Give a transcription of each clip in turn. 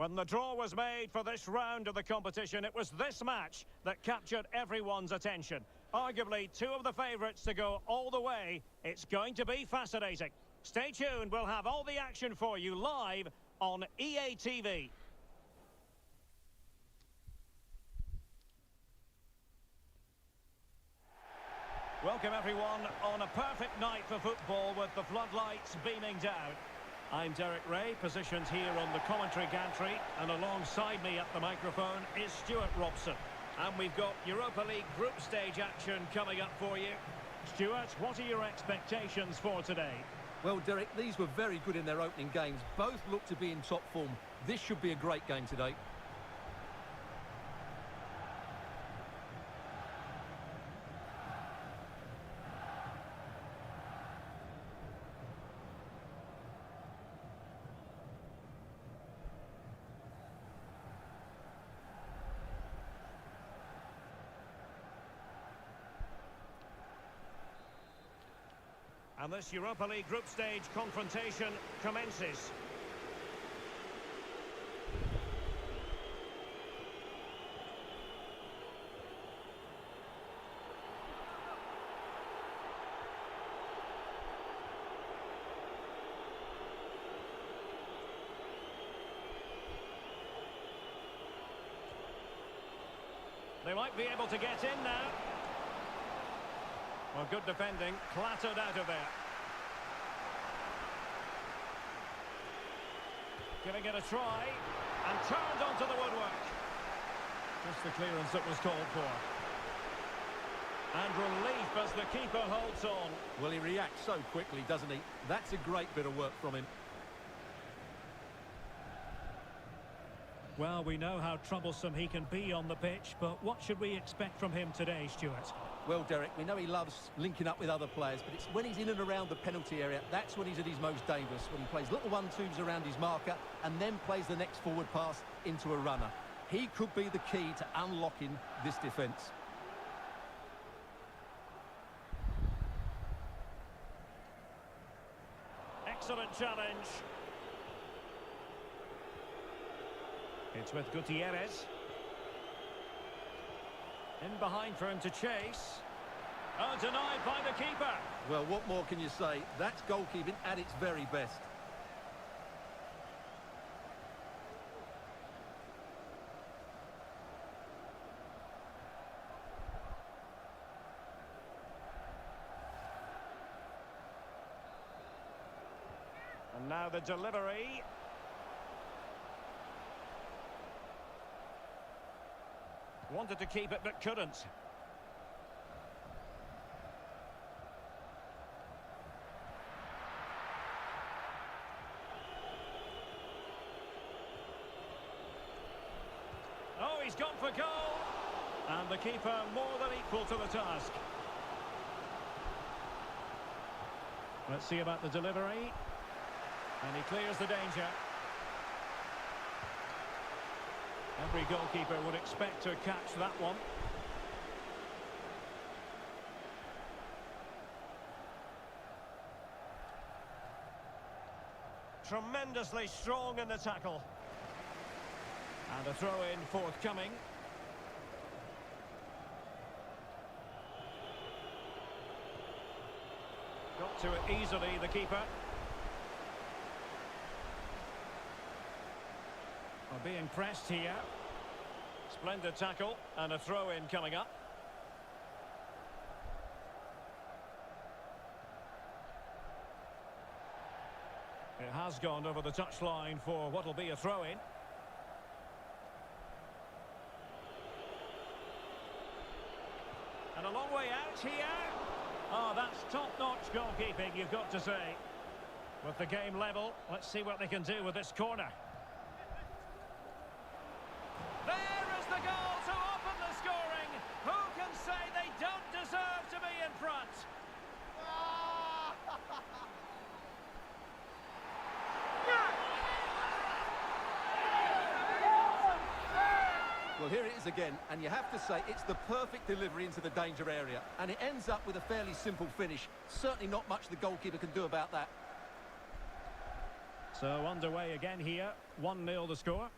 When the draw was made for this round of the competition, it was this match that captured everyone's attention. Arguably two of the favourites to go all the way. It's going to be fascinating. Stay tuned, we'll have all the action for you live on EA TV. Welcome everyone on a perfect night for football with the floodlights beaming down. I'm Derek Ray, positioned here on the commentary gantry, and alongside me at the microphone is Stuart Robson. And we've got Europa League group stage action coming up for you. Stuart, what are your expectations for today? Well, Derek, these were very good in their opening games. Both look to be in top form. This should be a great game today. And this Europa League group stage confrontation commences. They might be able to get in now. Well, good defending, clattered out of there. Giving it a try, and turned onto the woodwork. Just the clearance that was called for. And relief as the keeper holds on. Well, he reacts so quickly, doesn't he? That's a great bit of work from him. Well, we know how troublesome he can be on the pitch, but what should we expect from him today, Stuart? Well, Derek, we know he loves linking up with other players, but it's when he's in and around the penalty area, that's when he's at his most dangerous, when he plays little one-twos around his marker and then plays the next forward pass into a runner. He could be the key to unlocking this defence. Excellent challenge. It's with Gutierrez. In behind for him to chase. Oh, denied by the keeper. Well, what more can you say? That's goalkeeping at its very best. And now the delivery. Wanted to keep it, but couldn't. Oh, he's gone for goal. And the keeper more than equal to the task. Let's see about the delivery. And he clears the danger. Every goalkeeper would expect to catch that one. Tremendously strong in the tackle. And a throw-in forthcoming. Got to it easily, the keeper. Well, being pressed here. Splendid tackle and a throw-in coming up. It has gone over the touchline for what will be a throw-in. And a long way out here. Oh, that's top-notch goalkeeping, you've got to say. With the game level, let's see what they can do with this corner. There is the goal to open the scoring. Who can say they don't deserve to be in front? Well, here it is again, and you have to say it's the perfect delivery into the danger area, and it ends up with a fairly simple finish. Certainly not much the goalkeeper can do about that. So underway again here, 1-0 the score.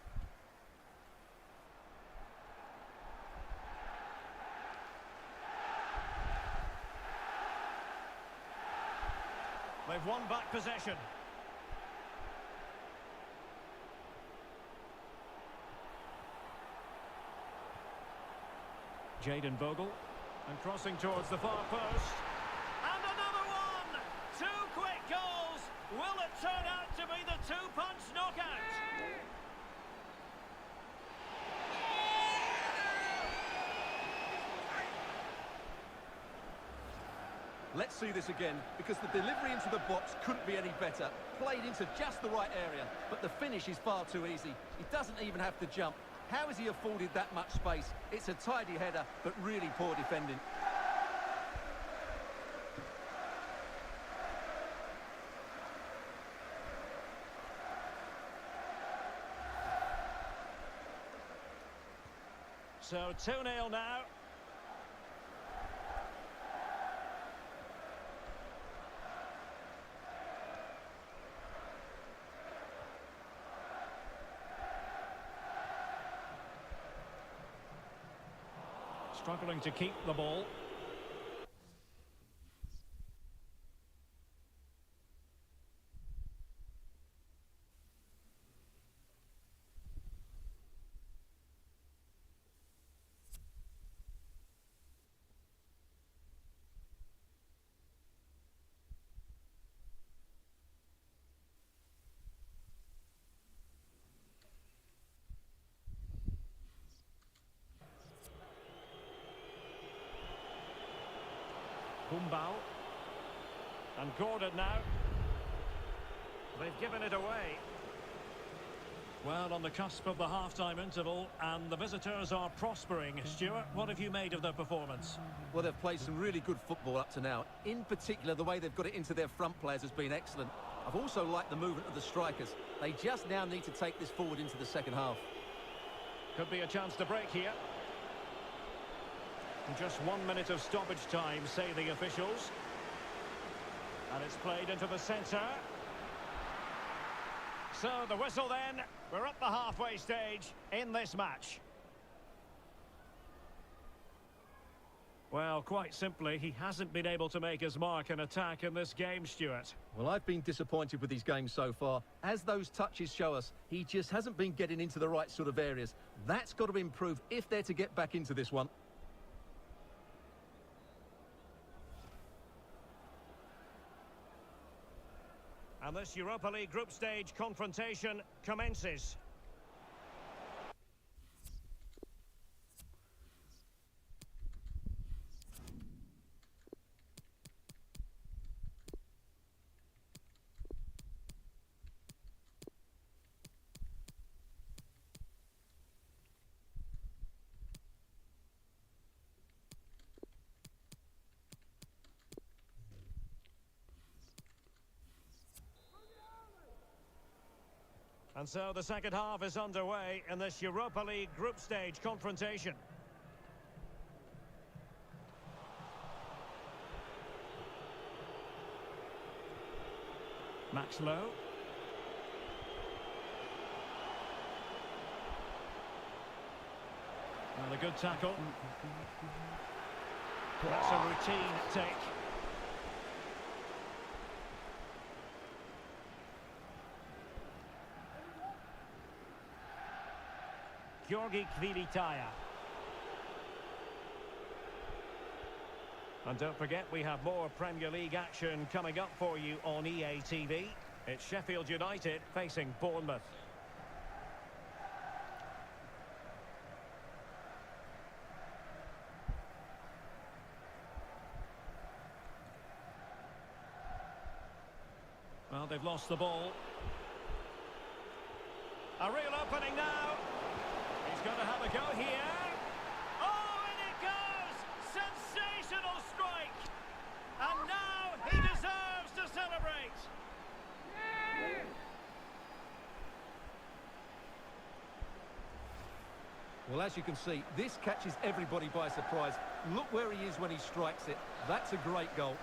They've won back possession. Jayden Bogle, and crossing towards the far post. And another one! Two quick goals! Will it turn out to be the two-punch knockout? Let's see this again, because the delivery into the box couldn't be any better. Played into just the right area, but the finish is far too easy. He doesn't even have to jump. How has he afforded that much space? It's a tidy header, but really poor defending. So 2-0 now. Struggling to keep the ball. Kumbau. And Gordon now. They've given it away. Well, on the cusp of the half-time interval, and the visitors are prospering. Stuart, what have you made of their performance? Well, they've played some really good football up to now. In particular, the way they've got it into their front players has been excellent. I've also liked the movement of the strikers. They just now need to take this forward into the second half. Could be a chance to break here. Just 1 minute of stoppage time, say the officials. And it's played into the centre. So the whistle then. We're up the halfway stage in this match. Well, quite simply, he hasn't been able to make his mark and attack in this game, Stuart. Well, I've been disappointed with his game so far. As those touches show us, he just hasn't been getting into the right sort of areas. That's got to improve if they're to get back into this one. And this Europa League group stage confrontation commences. And so the second half is underway in this Europa League group stage confrontation. Max Lowe. And a good tackle. That's a routine take. Georgi Kvilitaya. And don't forget, we have more Premier League action coming up for you on EA TV. It's Sheffield United facing Bournemouth. Well, they've lost the ball. A real opening now. He's going to have a go here. Oh, and it goes! Sensational strike! And now he deserves to celebrate. Well, as you can see, this catches everybody by surprise. Look where he is when he strikes it. That's a great goal.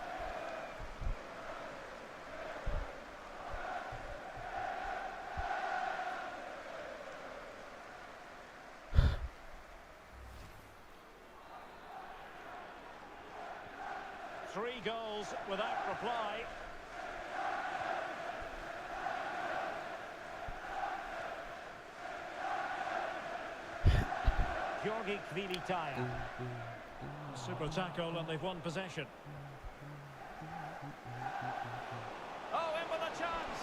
Three goals without reply. Georgi Kvilitaya. Super tackle and they've won possession. Oh, in with a chance.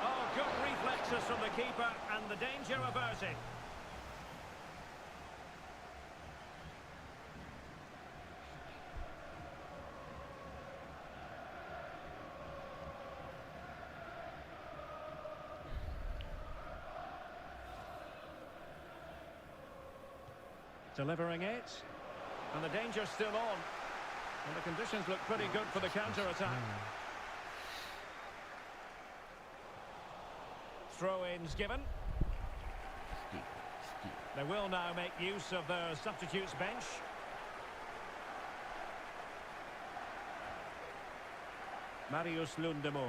Oh, good reflexes from the keeper and the danger averted. Delivering it. And the danger's still on. And the conditions look pretty good for the counter-attack. Throw-ins given. They will now make use of their substitutes bench. Marius Lundemo.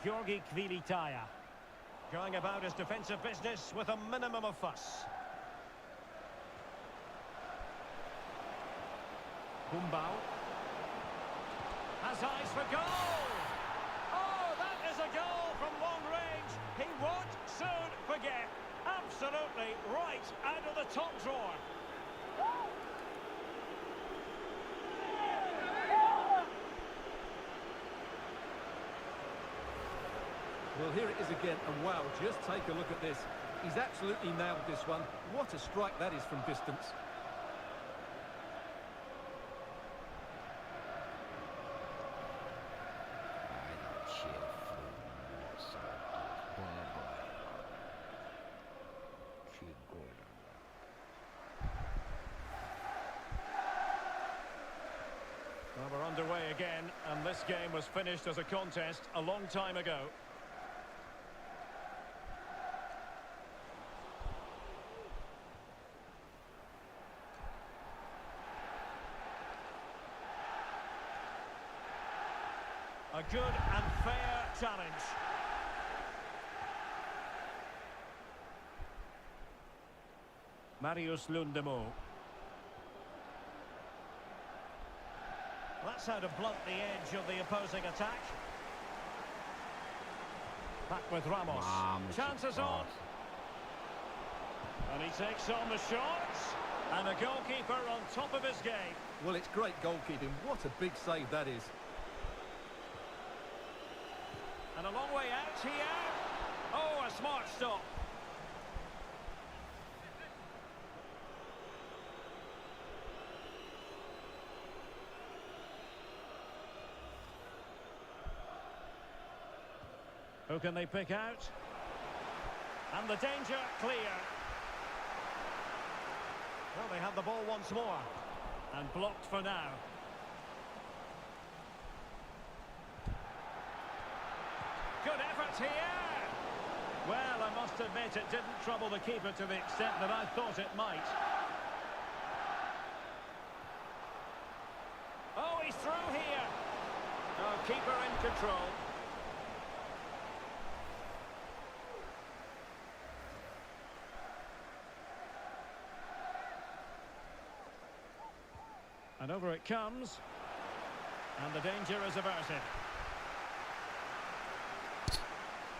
Georgi Kvilitaya. Going about his defensive business with a minimum of fuss. Gumbau. Has eyes for goal! Oh, that is a goal from long range. He won't soon forget. Absolutely right out of the top drawer. Well, here it is again, and wow, just take a look at this. He's absolutely nailed this one. What a strike that is from distance. Well, we're underway again, and this game was finished as a contest a long time ago. A good and fair challenge. Marius Lundemo. That's how to blunt the edge of the opposing attack. Back with Ramos. Chances on. And he takes on the shots. And the goalkeeper on top of his game. Well, it's great goalkeeping. What a big save that is. And a long way out here. Oh, a smart stop. Who can they pick out? And the danger clear. Well, they have the ball once more. And blocked for now. Good effort here. Well, I must admit it didn't trouble the keeper to the extent that I thought it might. Oh, he's through here. Oh, keeper in control. And over it comes. And the danger is averted.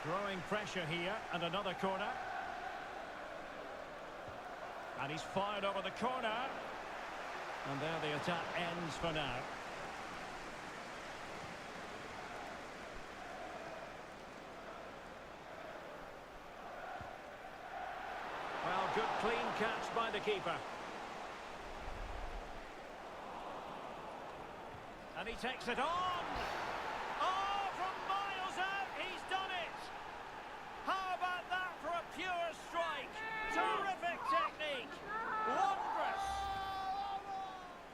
Growing pressure here, and another corner. And he's fired over the corner. And there the attack ends for now. Well, good clean catch by the keeper. And he takes it on. Oh, from miles out, he's done it. How about that for a pure strike? Terrific technique. Wondrous.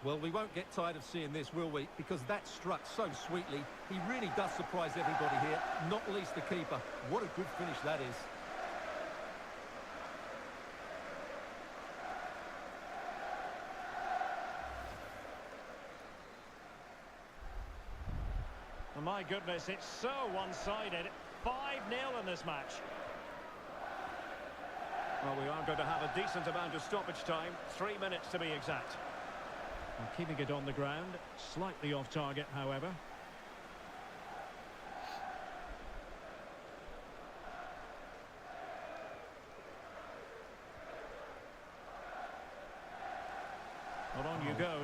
Well, we won't get tired of seeing this, will we? Because that struck so sweetly. He really does surprise everybody here, not least the keeper. What a good finish that is. My goodness, it's so one-sided. 5-0 in this match. Well, we are going to have a decent amount of stoppage time. 3 minutes to be exact. And keeping it on the ground. Slightly off target, however.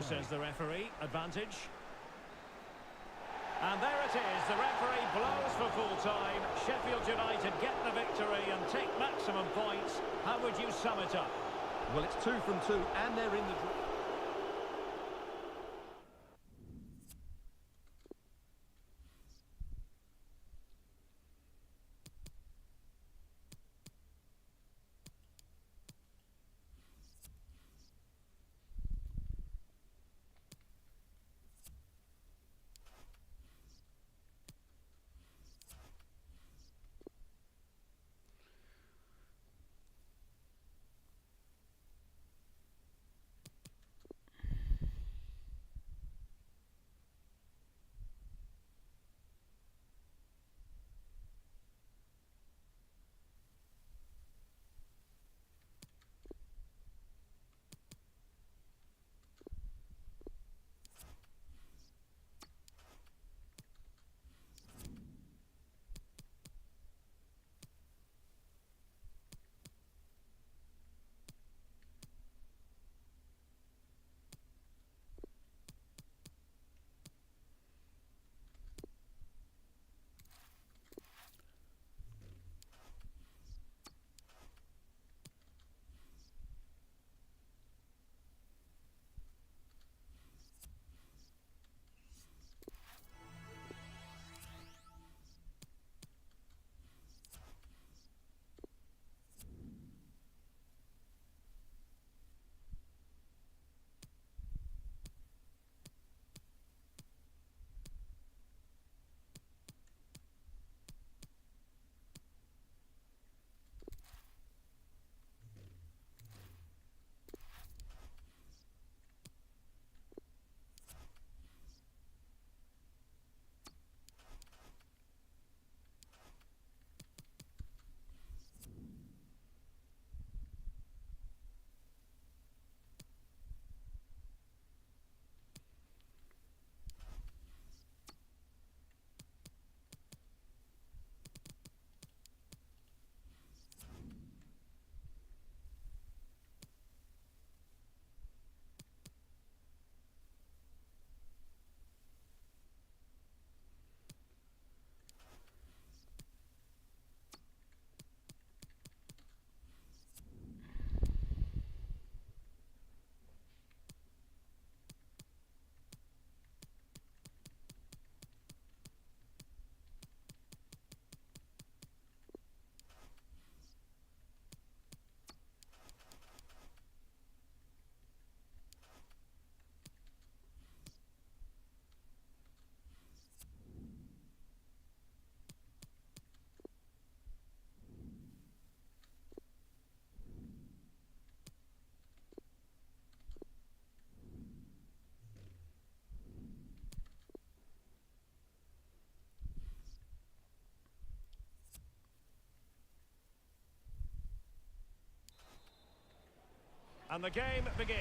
says the referee. Advantage. And there it is. The referee blows for full time. Sheffield United get the victory and take maximum points. How would you sum it up? Well, it's 2 from 2, and they're in the draw. And the game begins.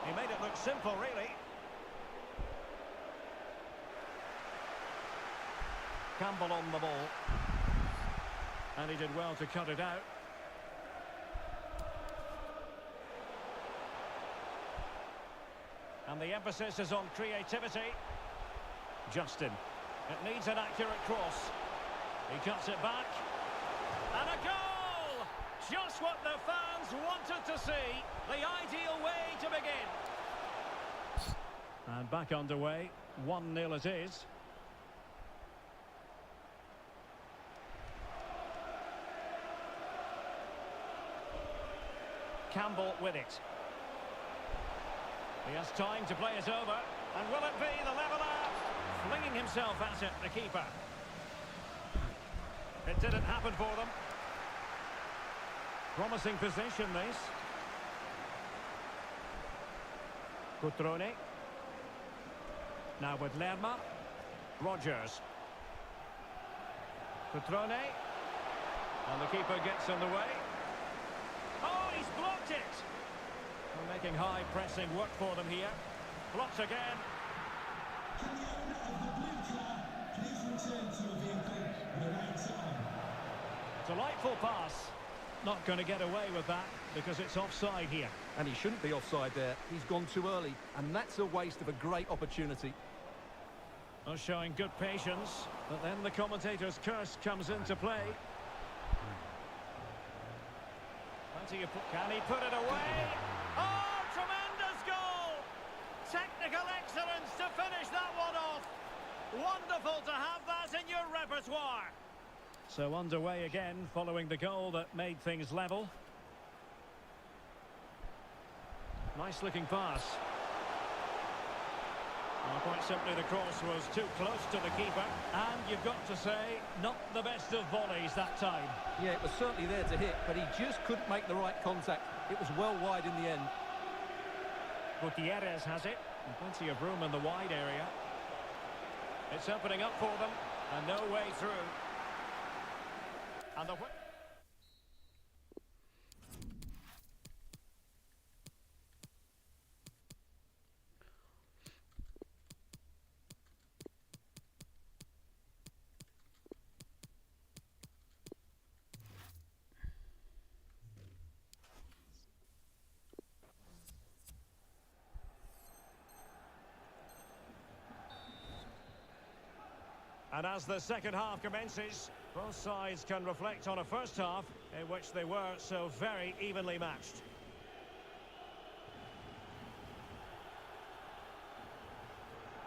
He made it look simple, really. Campbell on the ball. And he did well to cut it out. And the emphasis is on creativity. Justin. It needs an accurate cross. He cuts it back. And a goal! Just what the fans wanted to see. The ideal way to begin. And back underway. 1-0 it is. Campbell with it. He has time to play it over. And will it be the leveller? Flinging himself at it, the keeper. It didn't happen for them. Promising position, this. Cutrone. Now with Lerma. Rogers. Cutrone. And the keeper gets in the way. Oh, he's blocked it! We're making high pressing work for them here. Blocked again. Delightful pass. Not going to get away with that because it's offside here. And he shouldn't be offside there. He's gone too early, and that's a waste of a great opportunity. Well, showing good patience, but then the commentator's curse comes into play. Can he put it away? Oh, tremendous goal! Technical excellence to finish that one off. Wonderful to have that in your repertoire. So underway again following the goal that made things level. Nice looking pass. Well, quite simply the cross was too close to the keeper, and you've got to say, not the best of volleys that time. Yeah, it was certainly there to hit, but he just couldn't make the right contact. It was well wide in the end. Gutierrez has it, and plenty of room in the wide area. It's opening up for them, and no way through. And the... And as the second half commences, both sides can reflect on a first half in which they were so very evenly matched.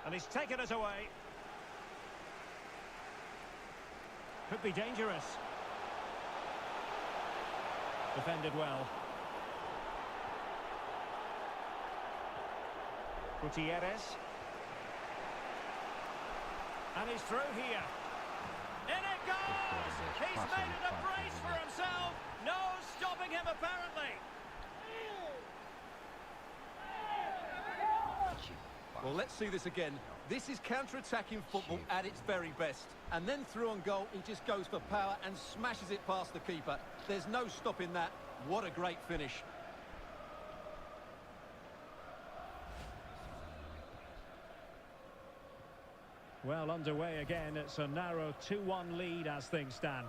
And he's taken it away. Could be dangerous. Defended well. Gutierrez. And he's through here. In it goes! He's made it a brace for himself. No stopping him, apparently. Well, let's see this again. This is counter-attacking football at its very best. And then through on goal, he just goes for power and smashes it past the keeper. There's no stopping that. What a great finish. Well, underway again. It's a narrow 2-1 lead as things stand.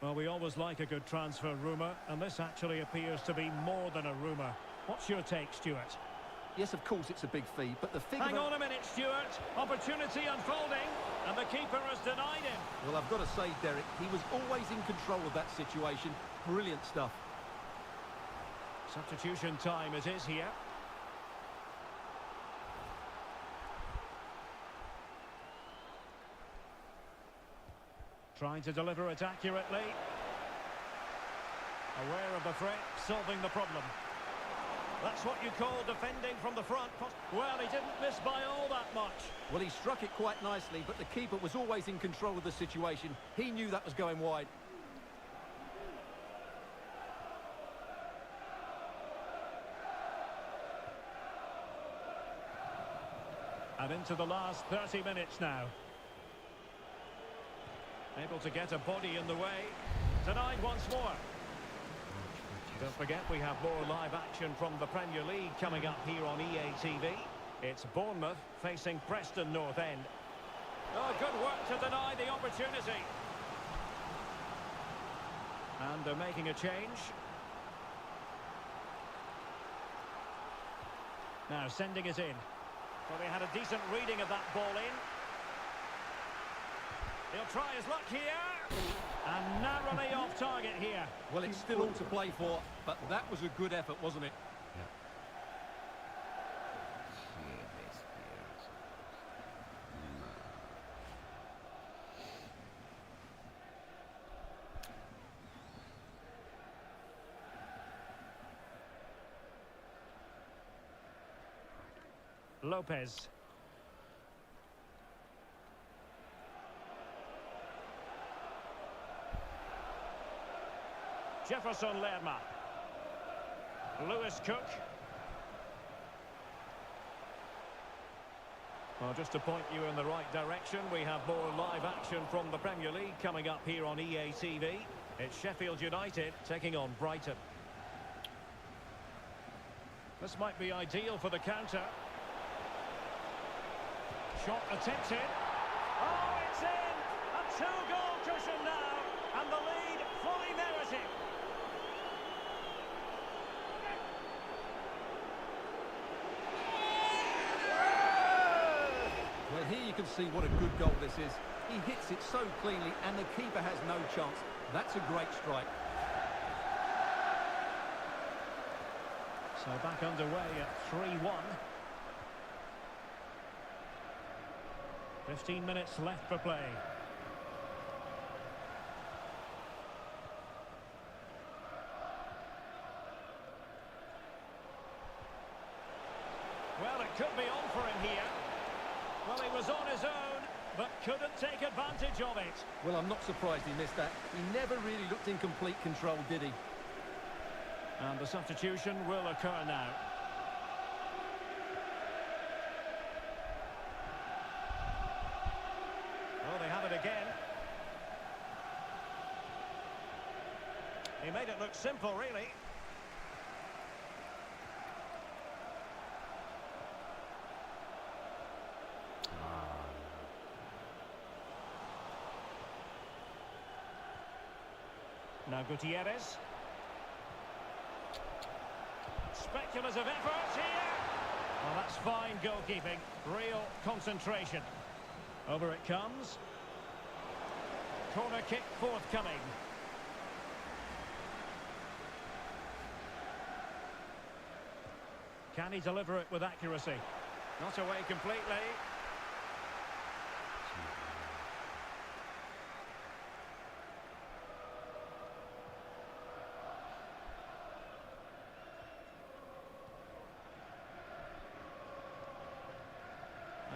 Well, we always like a good transfer rumour, and this actually appears to be more than a rumour. What's your take, Stuart? Yes, of course, it's a big fee, but the figure... Hang on a minute, Stuart. Opportunity unfolding, and the keeper has denied him. Well, I've got to say, Derek, he was always in control of that situation. Brilliant stuff. Substitution time it is here. Trying to deliver it accurately. Aware of the threat, solving the problem. That's what you call defending from the front. Well, he didn't miss by all that much. Well, he struck it quite nicely, but the keeper was always in control of the situation. He knew that was going wide. And into the last 30 minutes now. Able to get a body in the way. Denied once more. Don't forget, we have more live action from the Premier League coming up here on EA TV. It's Bournemouth facing Preston North End. Oh, good work to deny the opportunity. And they're making a change. Now sending it in. Well, they had a decent reading of that ball in. He'll try his luck here. And narrowly off target here. Well, it's still all to play for, but that was a good effort, wasn't it? Lopez. Jefferson Lerma. Lewis Cook. Well, just to point you in the right direction, we have more live action from the Premier League coming up here on EA TV. It's Sheffield United taking on Brighton. This might be ideal for the counter. Shot attempted. Oh, it's in! A two-goal cushion now, and the lead fully merited. Well, here you can see what a good goal this is. He hits it so cleanly, and the keeper has no chance. That's a great strike. So back underway at 3-1. 15 minutes left for play. Well, it could be on for him here. Well, he was on his own, but couldn't take advantage of it. Well, I'm not surprised he missed that. He never really looked in complete control, did he? And the substitution will occur now. Oh, they have it again. He made it look simple, really. Now Gutierrez. Speculative effort here. Well, that's fine goalkeeping. Real concentration. Over it comes. Corner kick forthcoming. Can he deliver it with accuracy? Not away completely.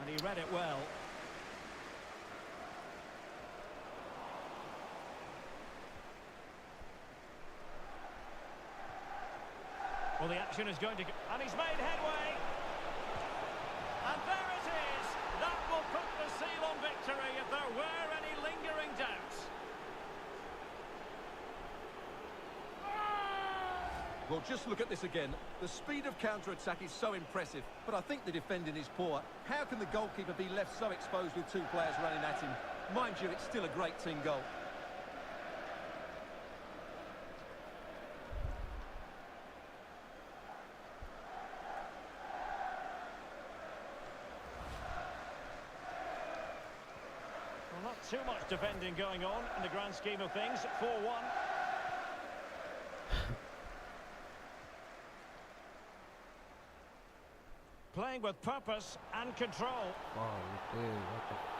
And he read it well. Well, the action is going to... And he's made headway! And there it is! That will put the seal on victory if there were any lingering doubts. Well, just look at this again. The speed of counter-attack is so impressive, but I think the defending is poor. How can the goalkeeper be left so exposed with two players running at him? Mind you, it's still a great team goal. Well, not too much defending going on in the grand scheme of things. 4-1. Playing with purpose and control.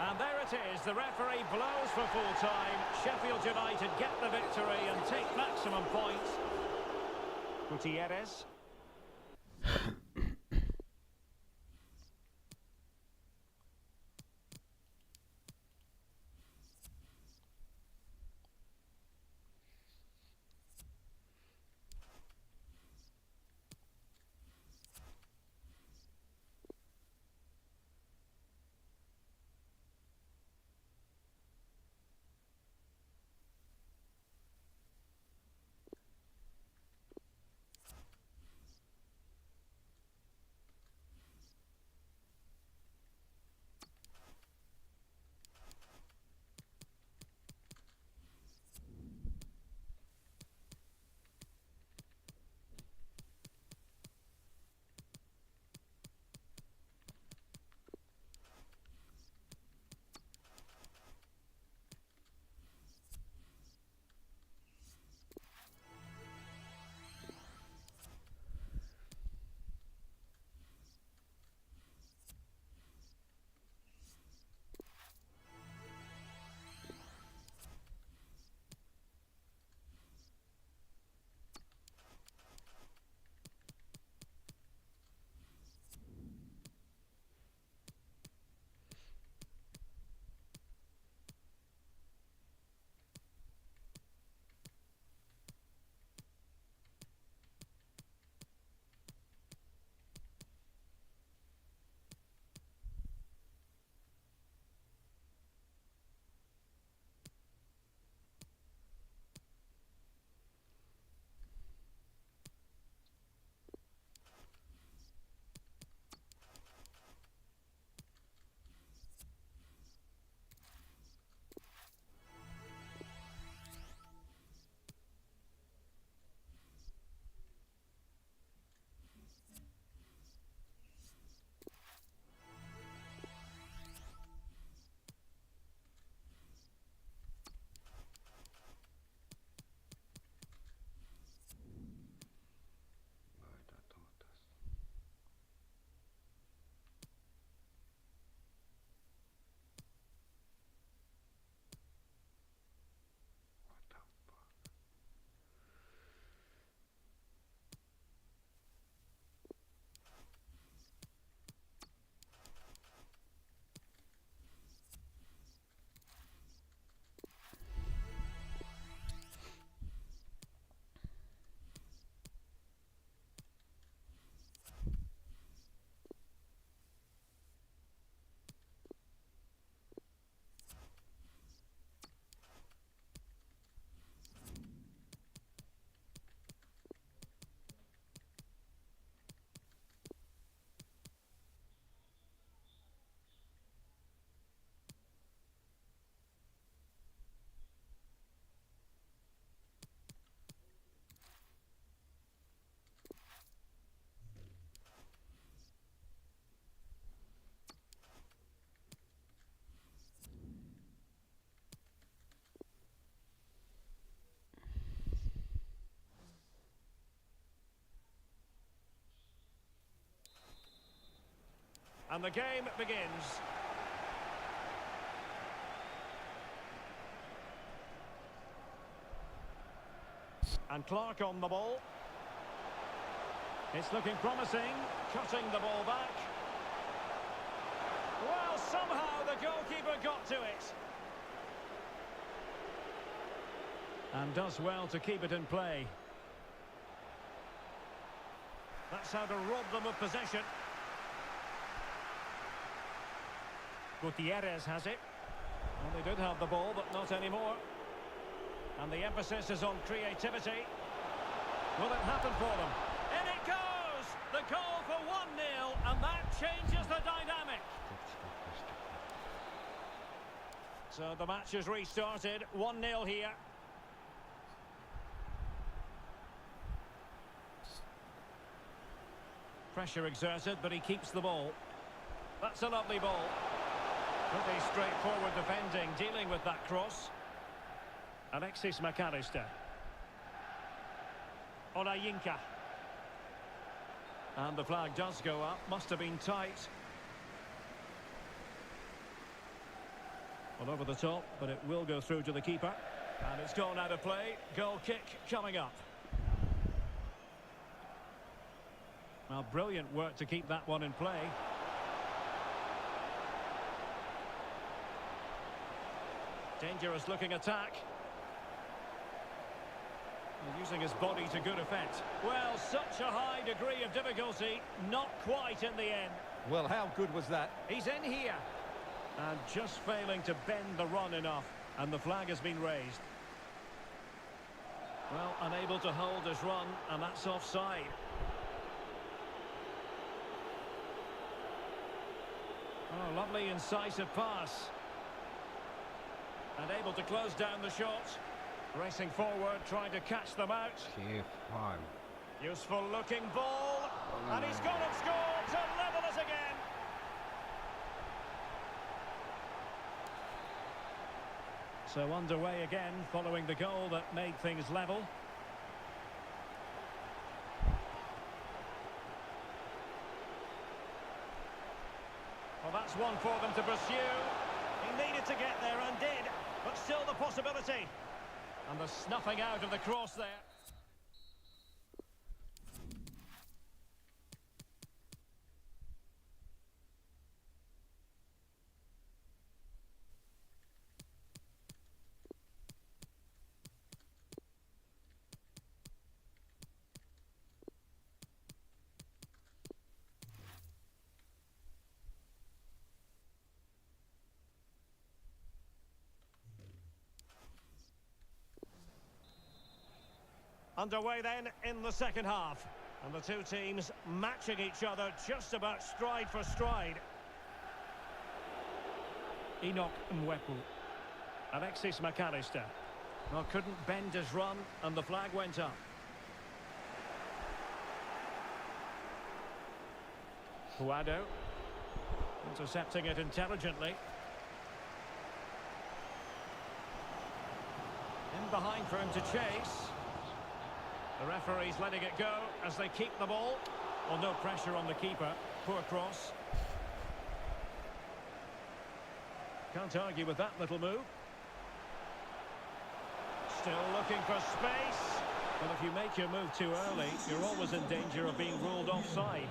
And there it is. The referee blows for full time. Sheffield United get the victory and take maximum points. Gutierrez. And the game begins. And Clark on the ball. It's looking promising. Cutting the ball back. Well, somehow the goalkeeper got to it. And does well to keep it in play. That's how to rob them of possession. Gutierrez has it. Well, they did have the ball, but not anymore. And the emphasis is on creativity. Will it happen for them? In it goes! The goal for 1-0, and that changes the dynamic. So the match is restarted. 1-0 here. Pressure exerted, but he keeps the ball. That's a lovely ball. Pretty straightforward defending, dealing with that cross. Alexis McAllister. Olayinka. And the flag does go up. Must have been tight. Well, over the top, but it will go through to the keeper. And it's gone out of play. Goal kick coming up. Well, brilliant work to keep that one in play. Dangerous looking attack. And using his body to good effect. Well, such a high degree of difficulty, not quite in the end. Well, how good was that? He's in here. And just failing to bend the run enough. And the flag has been raised. Well, unable to hold his run, and that's offside. Oh, lovely incisive pass. And able to close down the shot. Racing forward, trying to catch them out. Useful looking ball. And he's gone and scored to level us again. So underway again, following the goal that made things level. Well, that's one for them to pursue. He needed to get there and did, but still the possibility. And the snuffing out of the cross there. Underway then in the second half. And the two teams matching each other just about stride for stride. Enoch Mwepu. Alexis McAllister. Well, couldn't bend his run and the flag went up. Puado. Intercepting it intelligently. In behind for him to chase. The referee's letting it go as they keep the ball. Well, no pressure on the keeper. Poor cross. Can't argue with that little move. Still looking for space. But if you make your move too early, you're always in danger of being ruled offside.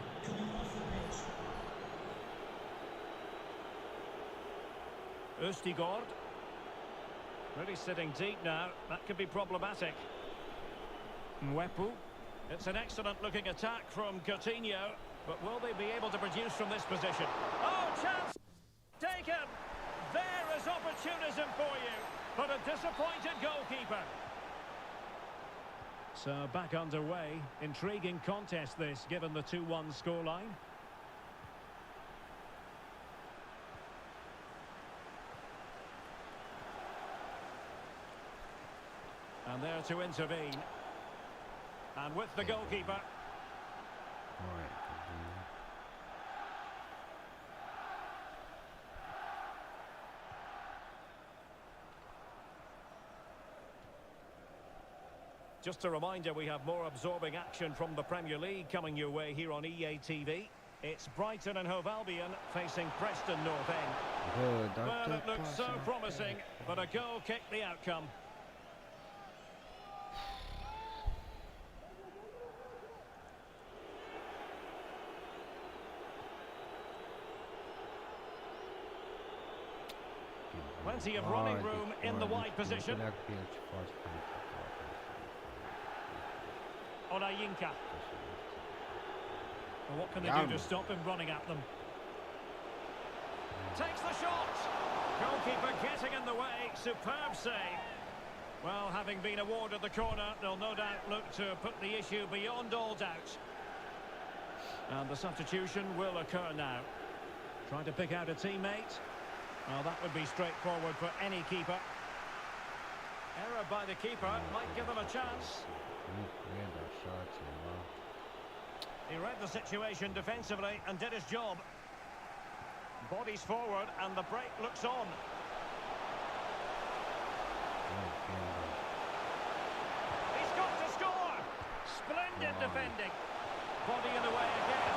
Østigård. Really sitting deep now. That could be problematic. Mwepu. It's an excellent looking attack from Coutinho, but will they be able to produce from this position? Oh, chance taken! There is opportunism for you, but a disappointed goalkeeper. So back underway. Intriguing contest this, given the 2-1 scoreline. And there to intervene. And with the goalkeeper. Just a reminder, we have more absorbing action from the Premier League coming your way here on EA TV. It's Brighton and Hove Albion facing Preston North End. Well, it looked so promising, but a goal kicked the outcome. Plenty of running room in the wide position. Onayinka. Well, what can they do to stop him running at them? Takes the shot. Goalkeeper getting in the way. Superb save. Well, having been awarded the corner, they'll no doubt look to put the issue beyond all doubt. And the substitution will occur now. Trying to pick out a teammate. Well, that would be straightforward for any keeper. Error by the keeper might give them a chance. He read the situation defensively and did his job. Bodies forward and the break looks on. He's got to score! Splendid defending. Body in the way again.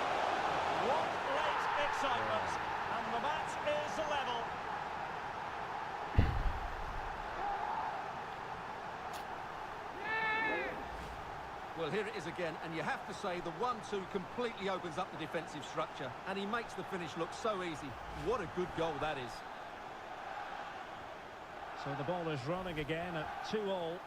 What late excitement. And the match is level. Well, here it is again, and you have to say the 1-2 completely opens up the defensive structure, and he makes the finish look so easy. What a good goal that is. So the ball is running again at 2-2.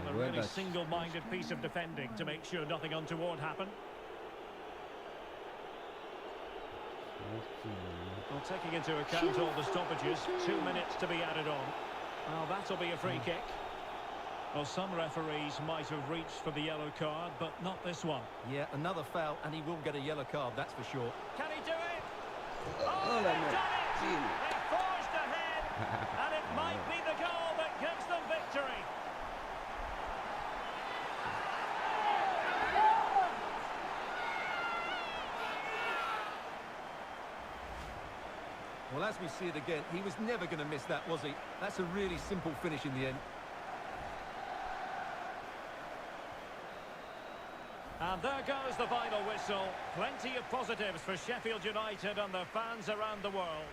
A really single-minded piece of defending to make sure nothing untoward happened. Well, taking into account all the stoppages, 2 minutes to be added on. Well, that'll be a free kick. Well, some referees might have reached for the yellow card, but not this one. Yeah, another foul, and he will get a yellow card, that's for sure. Can he do it? Oh, they've done it! They forged ahead, and it might be the goal that gives them victory. Well, as we see it again, he was never going to miss that, was he? That's a really simple finish in the end. And there goes the final whistle. Plenty of positives for Sheffield United and their fans around the world.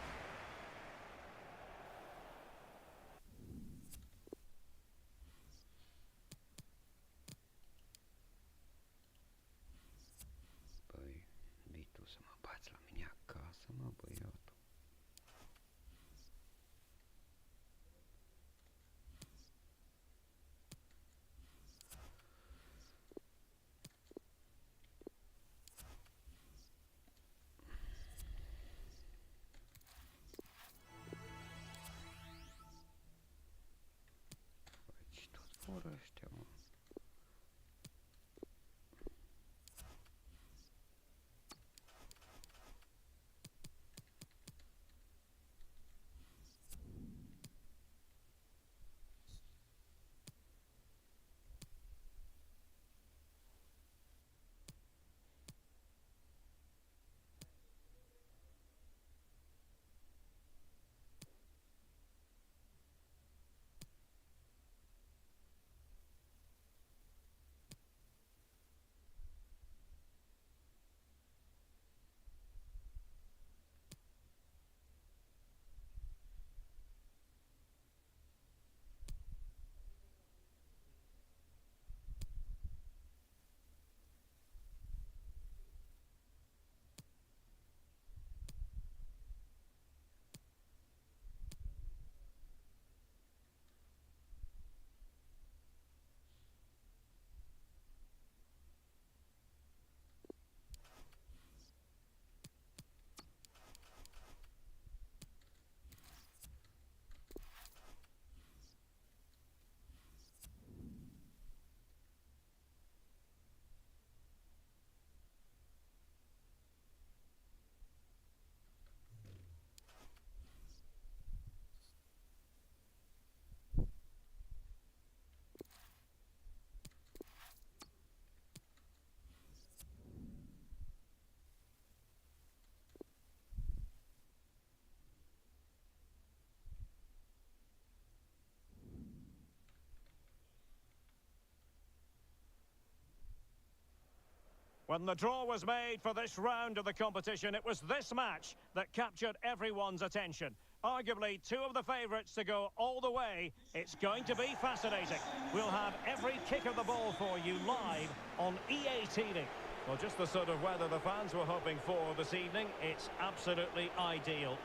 When the draw was made for this round of the competition, it was this match that captured everyone's attention. Arguably two of the favourites to go all the way. It's going to be fascinating. We'll have every kick of the ball for you live on EA TV. Well, just the sort of weather the fans were hoping for this evening. It's absolutely ideal.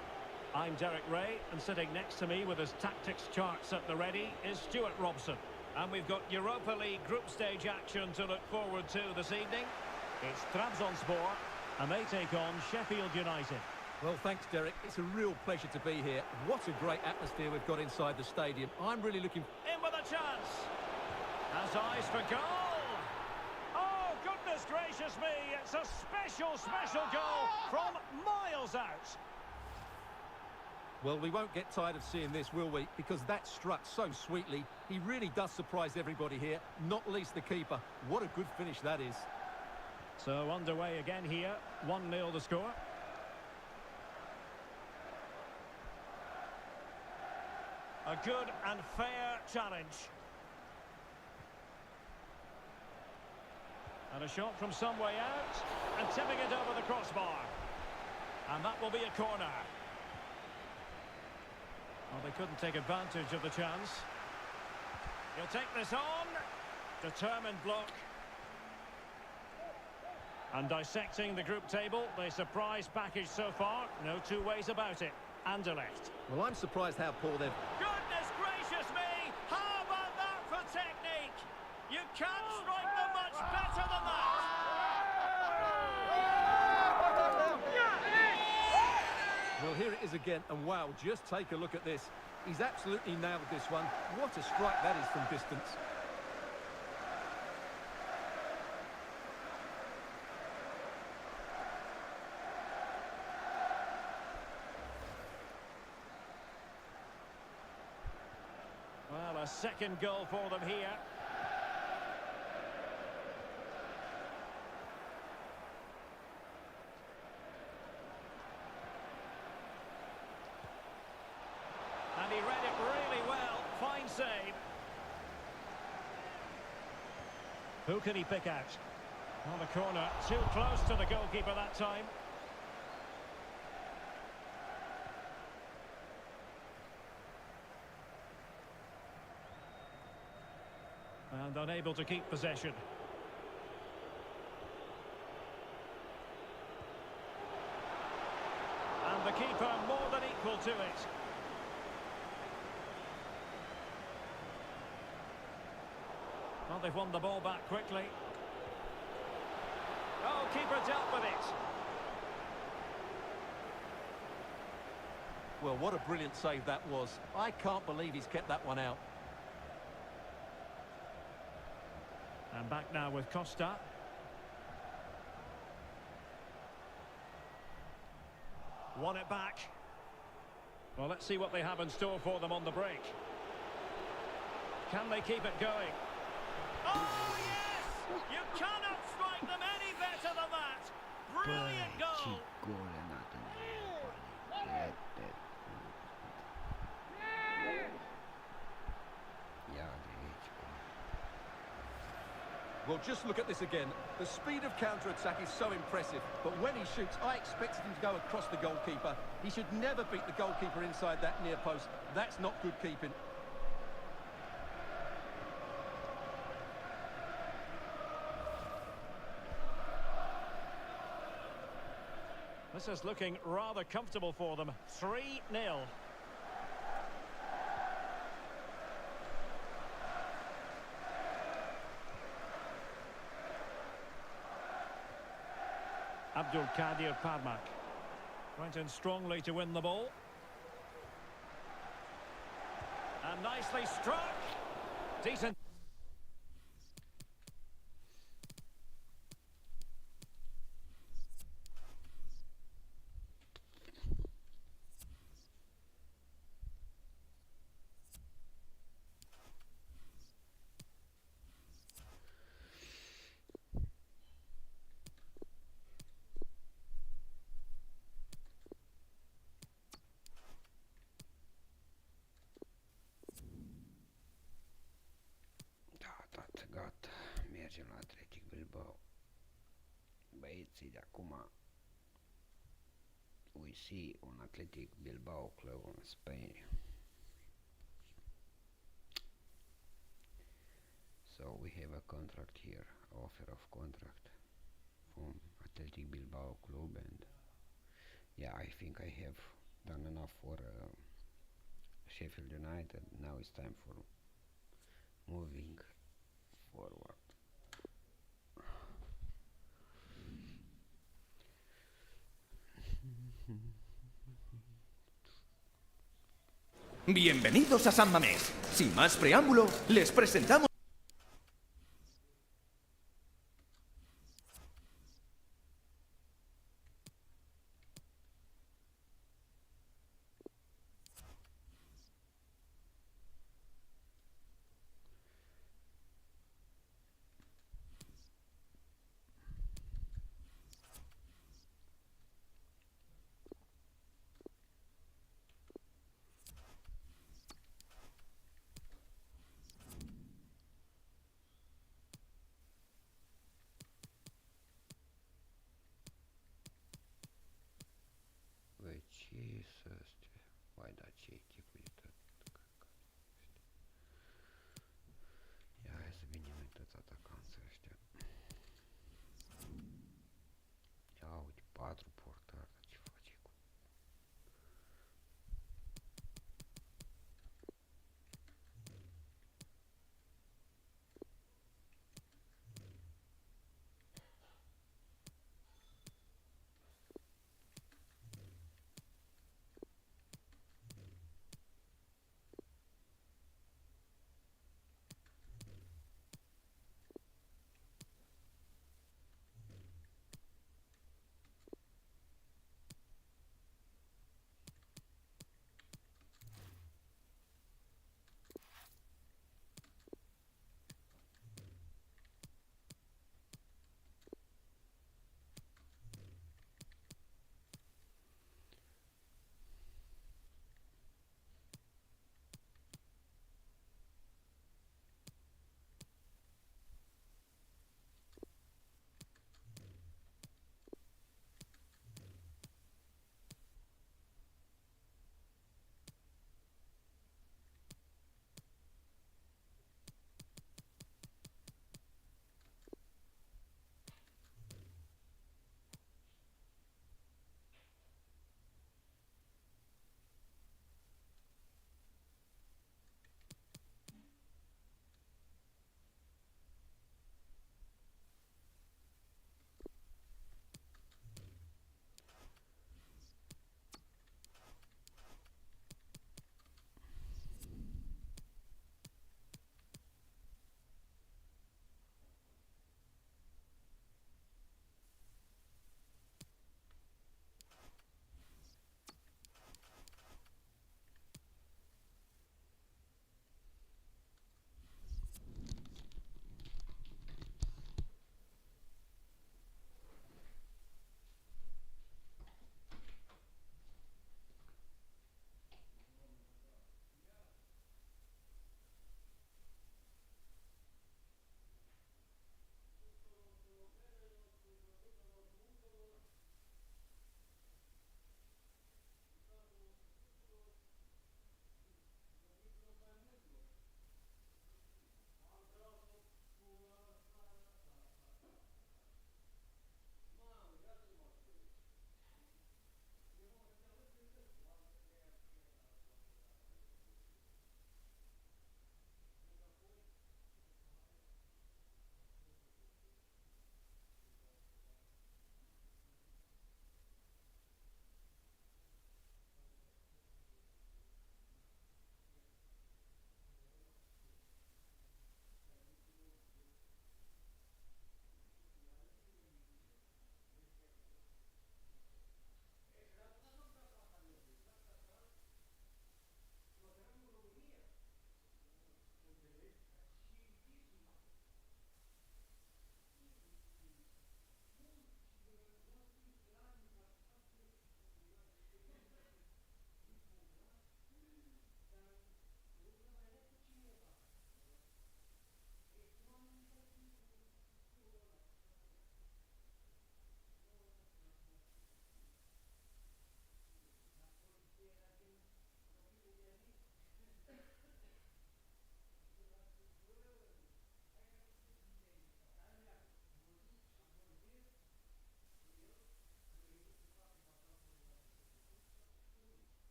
I'm Derek Ray, and sitting next to me with his tactics charts at the ready is Stuart Robson. And we've got Europa League group stage action to look forward to this evening. It's Trabzonspor, and they take on Sheffield United. Well, thanks, Derek. It's a real pleasure to be here. What a great atmosphere we've got inside the stadium. I'm really looking... In with a chance. Has eyes for goal. Oh, goodness gracious me. It's a special goal from miles out. Well, we won't get tired of seeing this, will we? Because that struck so sweetly. He really does surprise everybody here, not least the keeper. What a good finish that is. So underway again here. 1-0 the score. A good and fair challenge. And a shot from some way out. And tipping it over the crossbar. And that will be a corner. Well, they couldn't take advantage of the chance. He'll take this on. Determined block. And dissecting the group table, the surprise package so far. No two ways about it. Anderlecht. Well, I'm surprised how poor they've... Goodness gracious me! How about that for technique? You can't strike them much better than that! Well, here it is again, and wow, just take a look at this. He's absolutely nailed this one. What a strike that is from distance. Well, a second goal for them here. And he read it really well. Fine save. Who can he pick out? On the corner, too close to the goalkeeper that time. And unable to keep possession. And the keeper more than equal to it. Well, they've won the ball back quickly. Oh, keeper dealt with it. Well, what a brilliant save that was. I can't believe he's kept that one out. And back now with Costa. Won it back. Well, let's see what they have in store for them on the break. Can they keep it going? Oh, yes! You cannot strike them any better than that! Brilliant goal! Well, just look at this again. The speed of counter-attack is so impressive, but when he shoots, I expected him to go across the goalkeeper. He should never beat the goalkeeper inside that near post. That's not good keeping. This is looking rather comfortable for them. 3-0. Abdul Kadir Parmak went in strongly to win the ball. And nicely struck. Decent. we see on Athletic Bilbao club in Spain. So we have a contract here, offer of contract from Athletic Bilbao club, and yeah, I think I have done enough for Sheffield United. Now it's time for moving forward. Bienvenidos a San Mamés. Sin más preámbulo, les presentamos...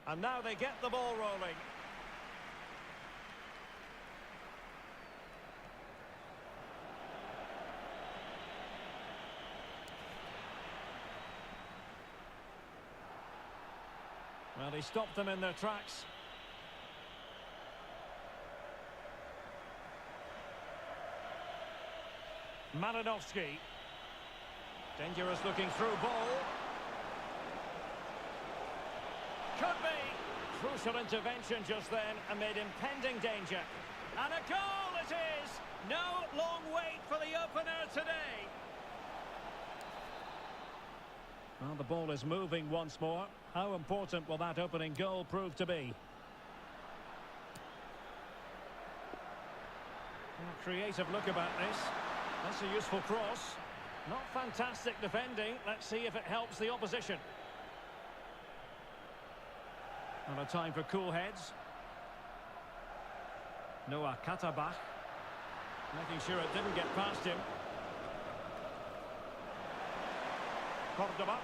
And now they get the ball rolling. Well, he stopped them in their tracks. Malinovsky. Dangerous looking through ball. Could be. Crucial intervention just then amid impending danger. And a goal it is! No long wait for the opener today. Well, the ball is moving once more. How important will that opening goal prove to be? A creative look about this. That's a useful cross. Not fantastic defending. Let's see if it helps the opposition. And a time for cool heads. Noah Katterbach. Making sure it didn't get past him. Cordoba.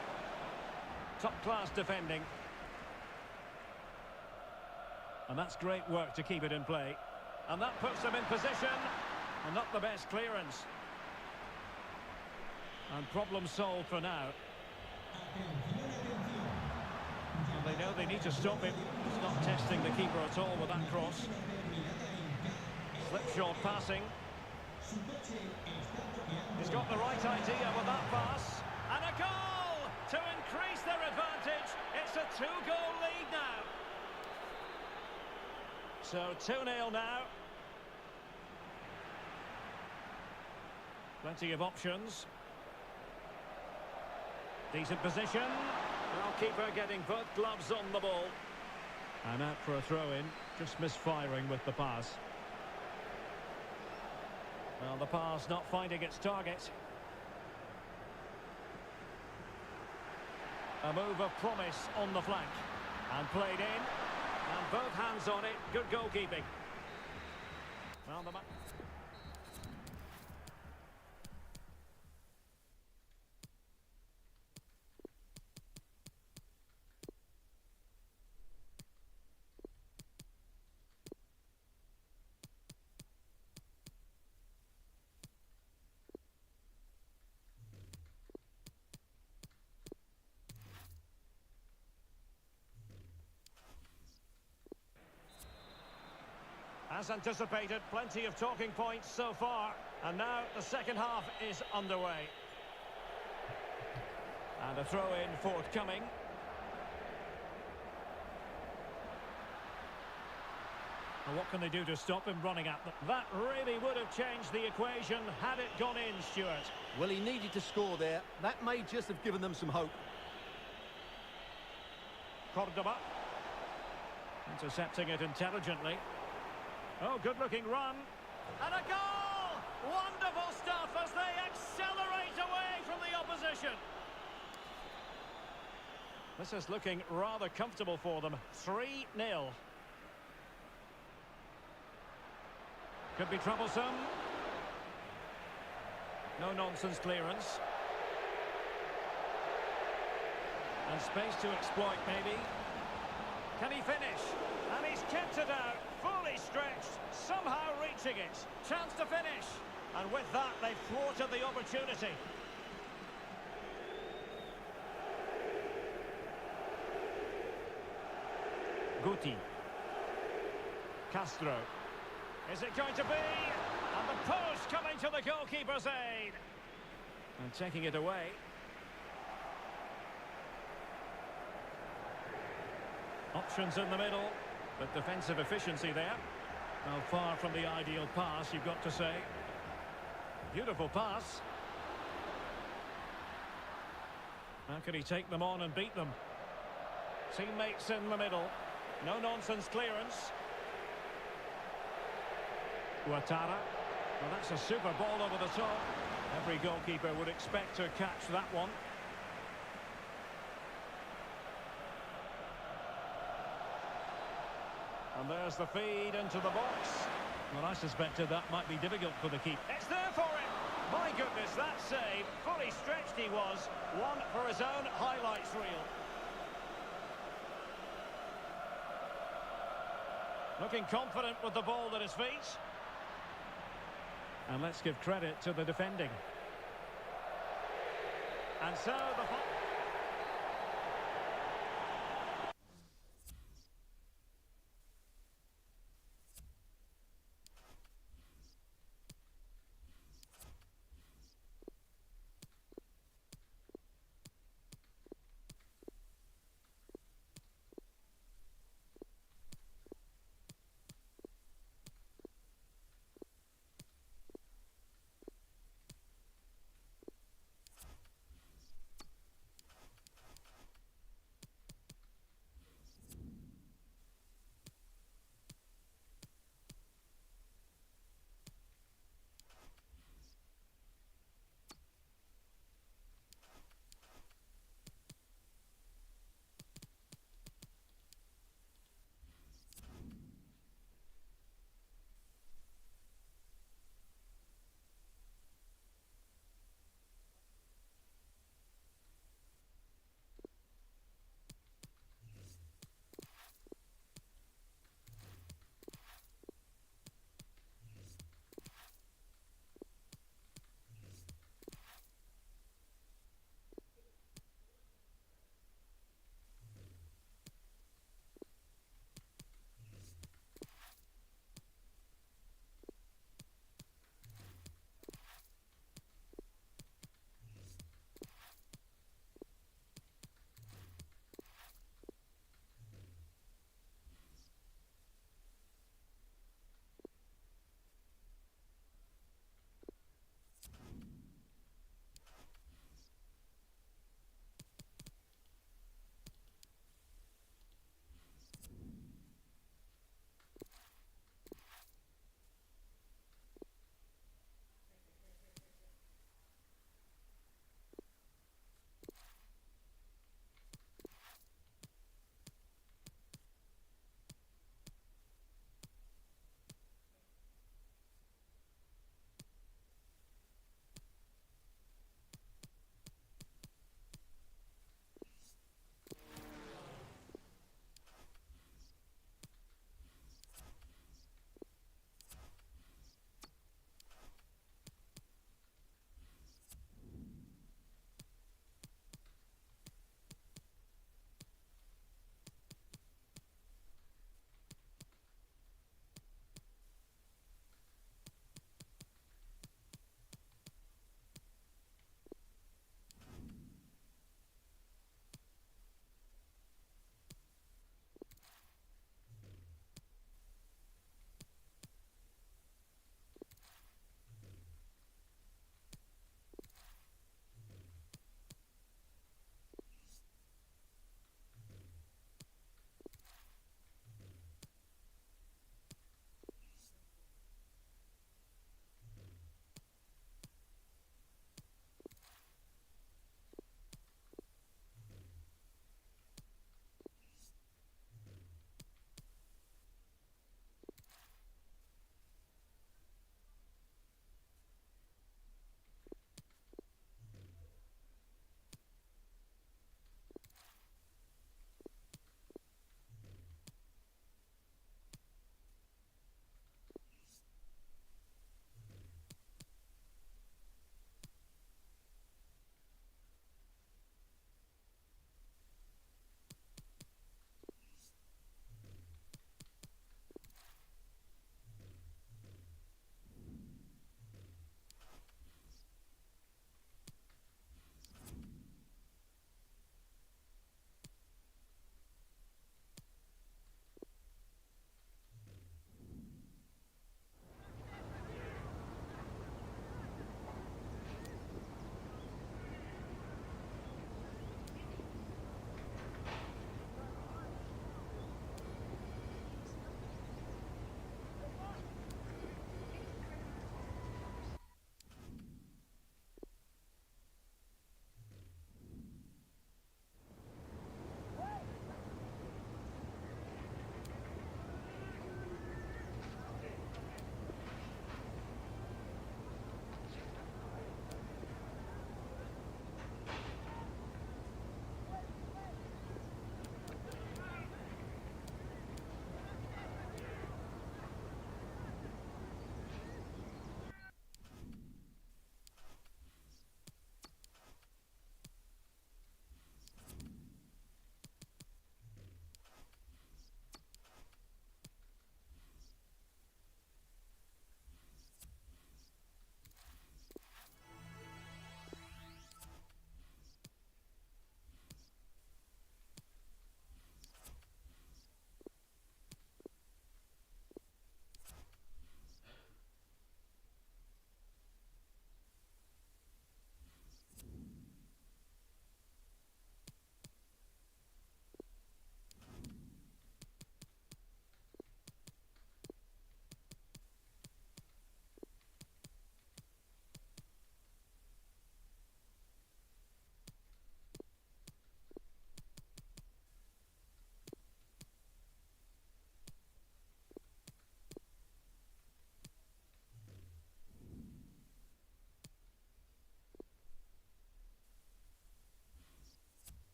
Top-class defending. And that's great work to keep it in play. And that puts them in position. And not the best clearance. And problem solved for now. They know they need to stop him. He's not testing the keeper at all with that cross. Slipshod passing. He's got the right idea with that pass. And a goal to increase their advantage. It's a 2-goal lead now. So 2-0 now. Plenty of options. Decent position. Goalkeeper getting both gloves on the ball. And out for a throw-in. Just misfiring with the pass. Well, the pass not finding its target. A move of promise on the flank. And played in. And both hands on it. Good goalkeeping. Well, the As anticipated, plenty of talking points so far. And now the second half is underway. And a throw-in forthcoming. And what can they do to stop him running at them? That really would have changed the equation had it gone in, Stuart. Well, he needed to score there. That may just have given them some hope. Cordoba. Intercepting it intelligently. Oh, good-looking run. And a goal! Wonderful stuff as they accelerate away from the opposition. This is looking rather comfortable for them. 3-0. Could be troublesome. No-nonsense clearance. And space to exploit, maybe. Can he finish? And he's kept it out. Fully stretched, somehow reaching it. Chance to finish. And with that, they've thwarted the opportunity. Guti. Castro. Is it going to be? And the post coming to the goalkeeper's aid. And taking it away. Options in the middle. But defensive efficiency there. Well, far from the ideal pass, you've got to say. Beautiful pass. How can he take them on and beat them? Teammates in the middle. No-nonsense clearance. Ouattara. Well, that's a super ball over the top. Every goalkeeper would expect to catch that one. And there's the feed into the box. Well, I suspected that might be difficult for the keeper. It's there for him! My goodness, that save. Fully stretched he was. One for his own highlights reel. Looking confident with the ball at his feet. And let's give credit to the defending. And so the...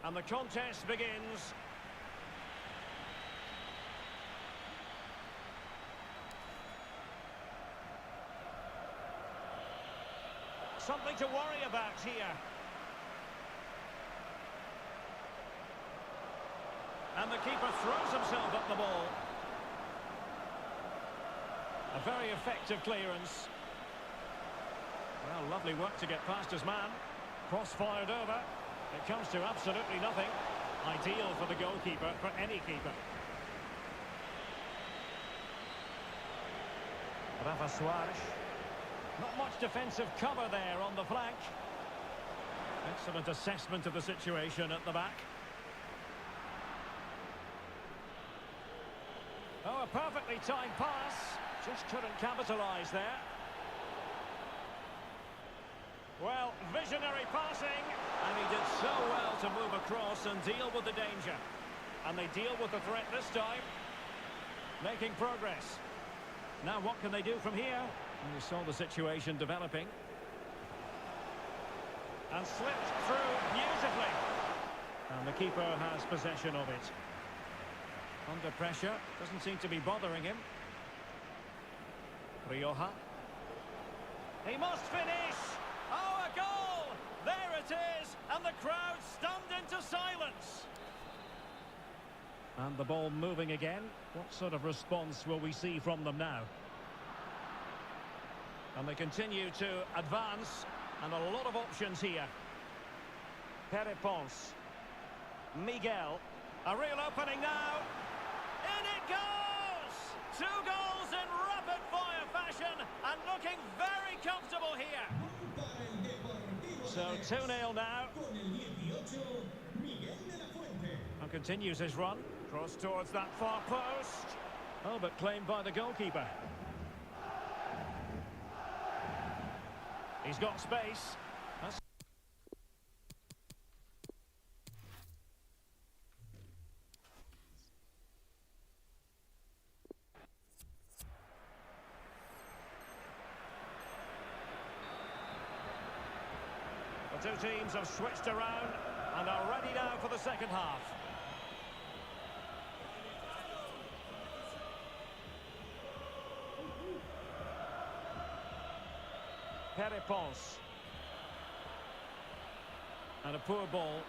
And the contest begins. Something to worry about here. And the keeper throws himself at the ball. A very effective clearance. Well, lovely work to get past his man. Cross fired over. It comes to absolutely nothing. Ideal for the goalkeeper, for any keeper. Rafa Suarez. Not much defensive cover there on the flank. Excellent assessment of the situation at the back. Oh, a perfectly timed pass. Just couldn't capitalise there. Well, visionary passing. And he did so well to move across and deal with the danger. And they deal with the threat this time. Making progress. Now what can they do from here? And you saw the situation developing. And slipped through beautifully. And the keeper has possession of it. Under pressure. Doesn't seem to be bothering him. Rioja. He must finish! Oh, a goal! There it is! And the crowd stunned into silence. And the ball moving again. What sort of response will we see from them now? And they continue to advance. And a lot of options here. Perepons. Miguel. A real opening now. In it goes! 2 goals in rapid-fire fashion. And looking very comfortable here. So 2-0 now. And continues his run. Cross towards that far post. Oh, but claimed by the goalkeeper. He's got space. That's the two teams have switched around and are ready now for the second half. Perepons. And a poor ball.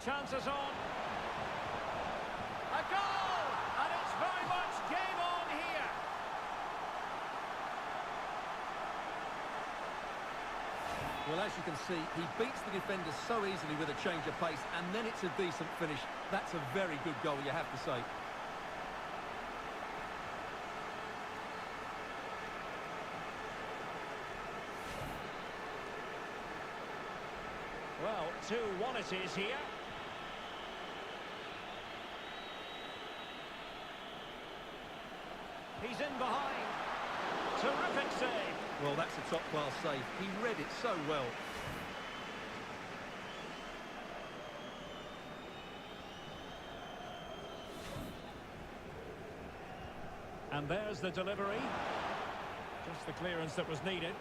Chances on. A goal! And it's very much game on here. Well, as you can see, he beats the defender so easily with a change of pace, and then it's a decent finish. That's a very good goal, you have to say. Well, 2-1 it is here. He's in behind. Terrific save. Well, that's a top-class save. He read it so well. And there's the delivery. Just the clearance that was needed.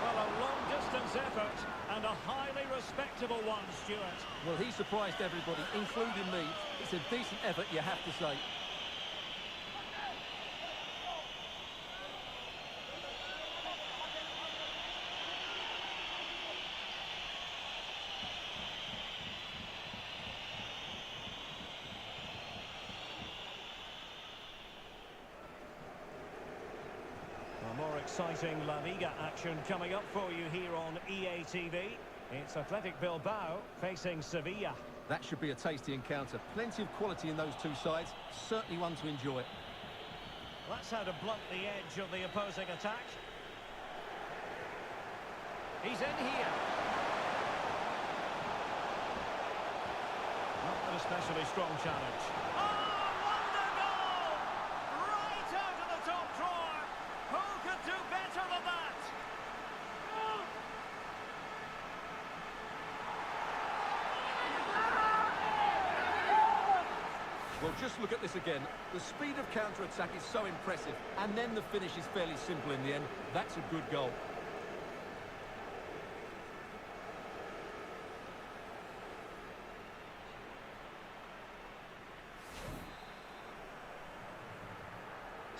Well, a long-distance effort and a highly respectable one, Stuart. Well, he surprised everybody, including me. It's a decent effort, you have to say. More exciting La Liga action coming up for you here on EA TV. It's Athletic Bilbao facing Sevilla. That should be a tasty encounter. Plenty of quality in those two sides. Certainly one to enjoy. That's how to blunt the edge of the opposing attack. He's in here. Not an especially strong challenge. Oh, wonder goal! Right out of the top drawer. Who could do better than that? Well, just look at this again. The speed of counter-attack is so impressive, and then the finish is fairly simple in the end. That's a good goal.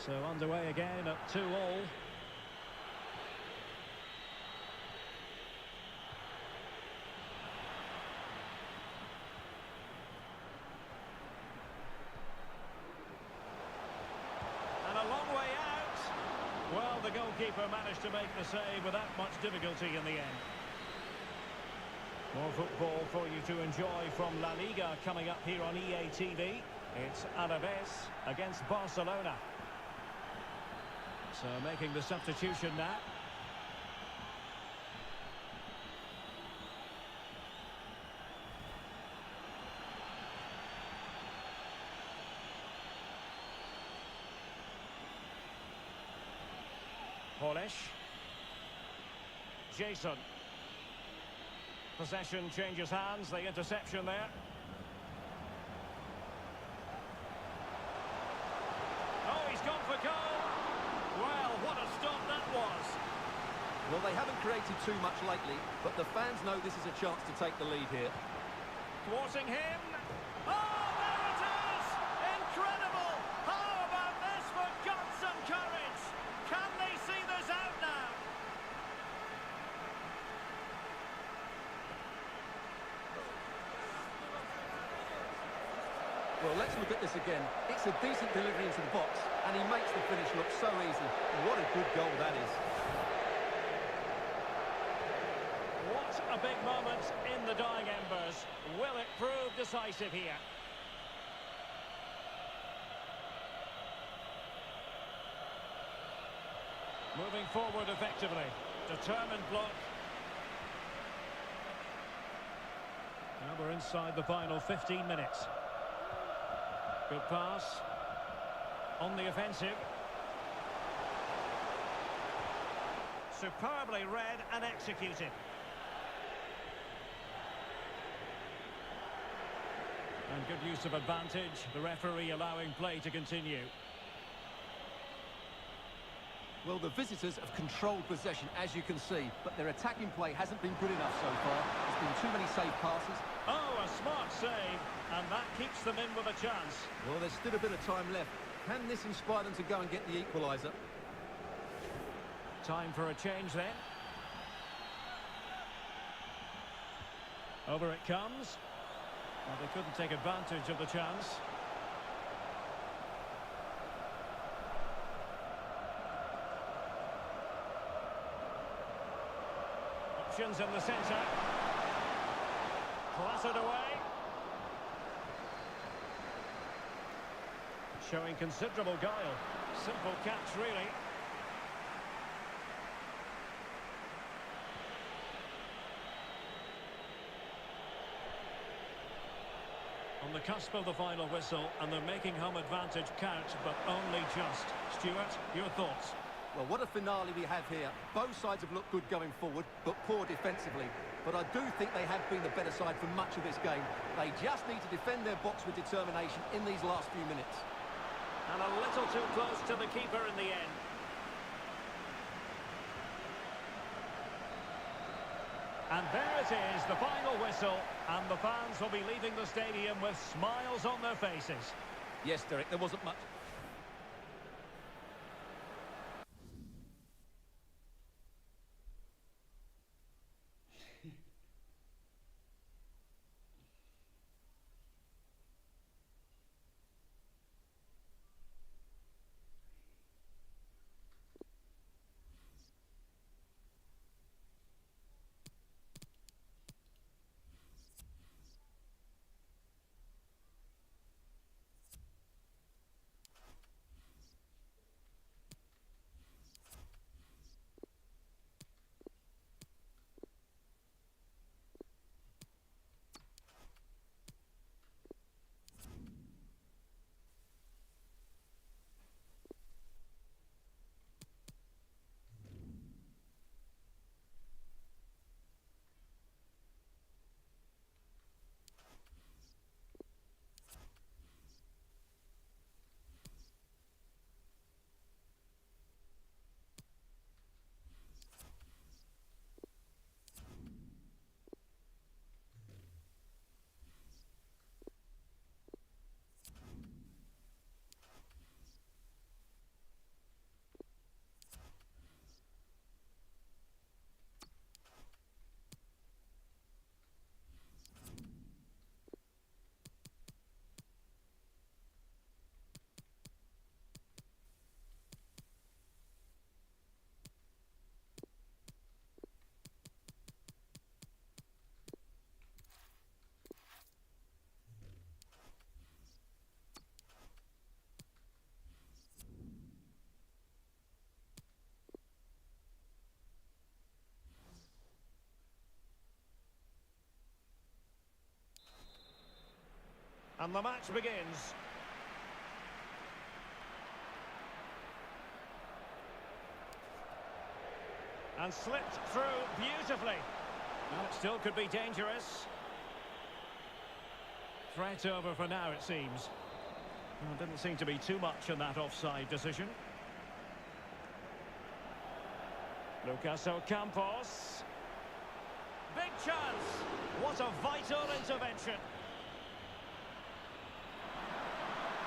So underway again at 2-2. And a long way out. Well, the goalkeeper managed to make the save without much difficulty in the end. More football for you to enjoy from La Liga coming up here on EA TV. It's Alaves against Barcelona. So making the substitution now. Polish. Jason. Possession changes hands, the interception there. Oh, he's gone for goal. Well, what a stop that was. Well, they haven't created too much lately, but the fans know this is a chance to take the lead here. Thwarting him. Oh, there it is! Incredible! How about this for guts and courage? Can they see this out now? Well, let's look at this again. It's a decent delivery into the box, and he makes the finish look so easy. What a good goal that is. What a big moment in the dying embers. Will it prove decisive here? Moving forward effectively. Determined block. Now we're inside the final 15 minutes. Good pass. On the offensive. Superbly read and executed. And good use of advantage. The referee allowing play to continue. Well, the visitors have controlled possession, as you can see, but their attacking play hasn't been good enough so far. There's been too many safe passes. Oh, a smart save, and that keeps them in with a chance. Well, there's still a bit of time left. Can this inspire them to go and get the equaliser? Time for a change then. Over it comes. Well, they couldn't take advantage of the chance. Options in the centre. Clattered away. Showing considerable guile. Simple catch, really. On the cusp of the final whistle, and they're making home advantage count, but only just. Stuart, your thoughts? Well, what a finale we have here. Both sides have looked good going forward, but poor defensively. But I do think they have been the better side for much of this game. They just need to defend their box with determination in these last few minutes. And a little too close to the keeper in the end. And there it is, the final whistle, and the fans will be leaving the stadium with smiles on their faces. Yes, Derek, there wasn't much. And the match begins. And slipped through beautifully. Well, it still could be dangerous. Threat over for now, it seems. Well, didn't seem to be too much in that offside decision. Lucas Ocampos. Big chance. What a vital intervention.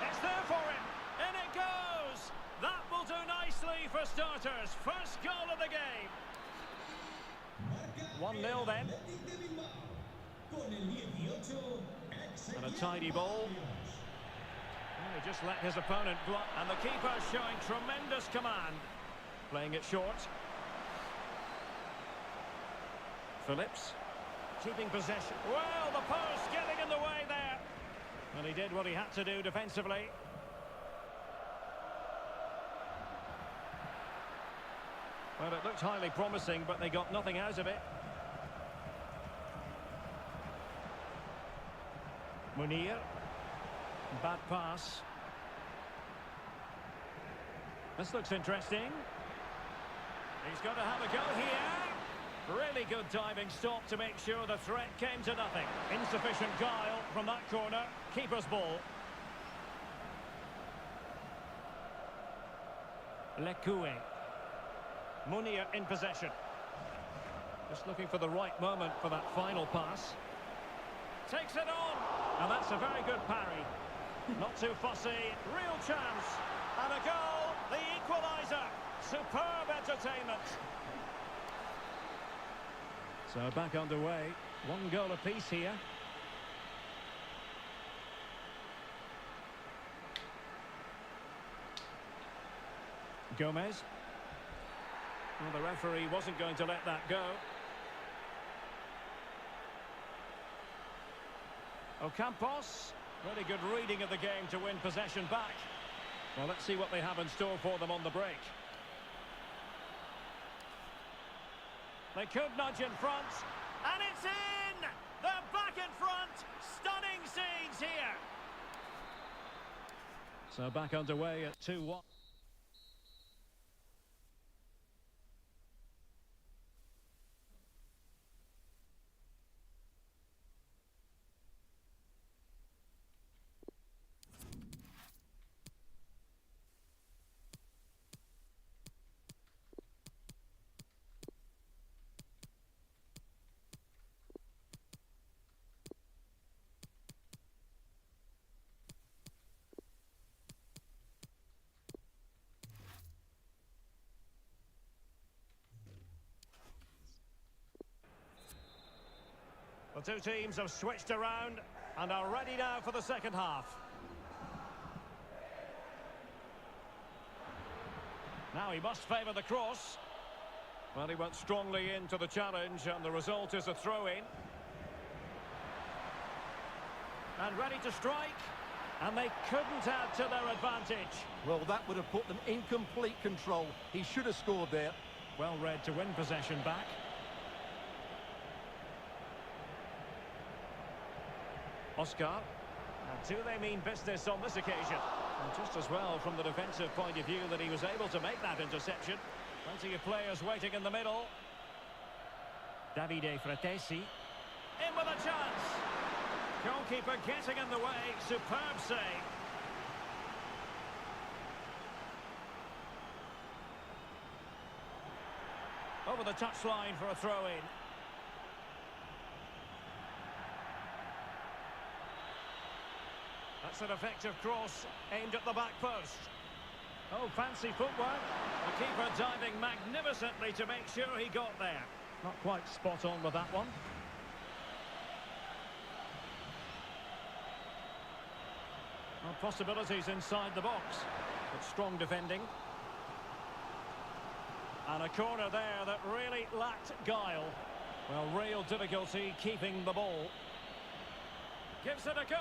It's there for him. In it goes. That will do nicely for starters. First goal of the game. 1-0 then. And a tidy ball. Well, he just let his opponent block. And the keeper showing tremendous command. Playing it short. Phillips. Keeping possession. Well, the post getting in the way there. And he did what he had to do defensively. Well, it looked highly promising, but they got nothing out of it. Munir. Bad pass. This looks interesting. He's got to have a go here. Really good diving stop to make sure the threat came to nothing. Insufficient guile from that corner. Keeper's ball. Lekue. Munir in possession. Just looking for the right moment for that final pass. Takes it on. And that's a very good parry. Not too fussy. Real chance. And a goal. The equaliser. Superb entertainment. So back underway. 1 goal apiece here. Gomez. Well, the referee wasn't going to let that go. Ocampos. Really good reading of the game to win possession back. Well, let's see what they have in store for them on the break. They could nudge in front. And it's in! They're back in front! Stunning scenes here! So back underway at 2-1. The two teams have switched around and are ready now for the second half. Now he must favour the cross. Well, he went strongly into the challenge and the result is a throw-in. And ready to strike. And they couldn't add to their advantage. Well, that would have put them in complete control. He should have scored there. Well read to win possession back. Oscar. And do they mean business on this occasion? And just as well from the defensive point of view that he was able to make that interception. Plenty of players waiting in the middle. Davide Fratesi. In with a chance. Goalkeeper getting in the way. Superb save. Over the touchline for a throw-in. That's an effective cross aimed at the back post. Oh, fancy footwork. The keeper diving magnificently to make sure he got there. Not quite spot on with that one. Well, possibilities inside the box, but strong defending. And a corner there that really lacked guile. Well, real difficulty keeping the ball. Gives it a go.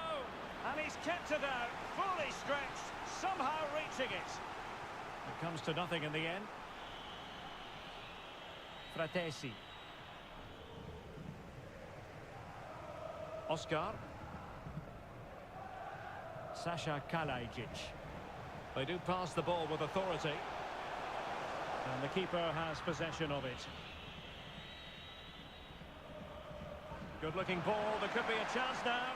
And he's kept it out, fully stretched, somehow reaching it. It comes to nothing in the end. Fratesi. Oscar. Sasha Kalajic. They do pass the ball with authority. And the keeper has possession of it. Good-looking ball. There could be a chance now.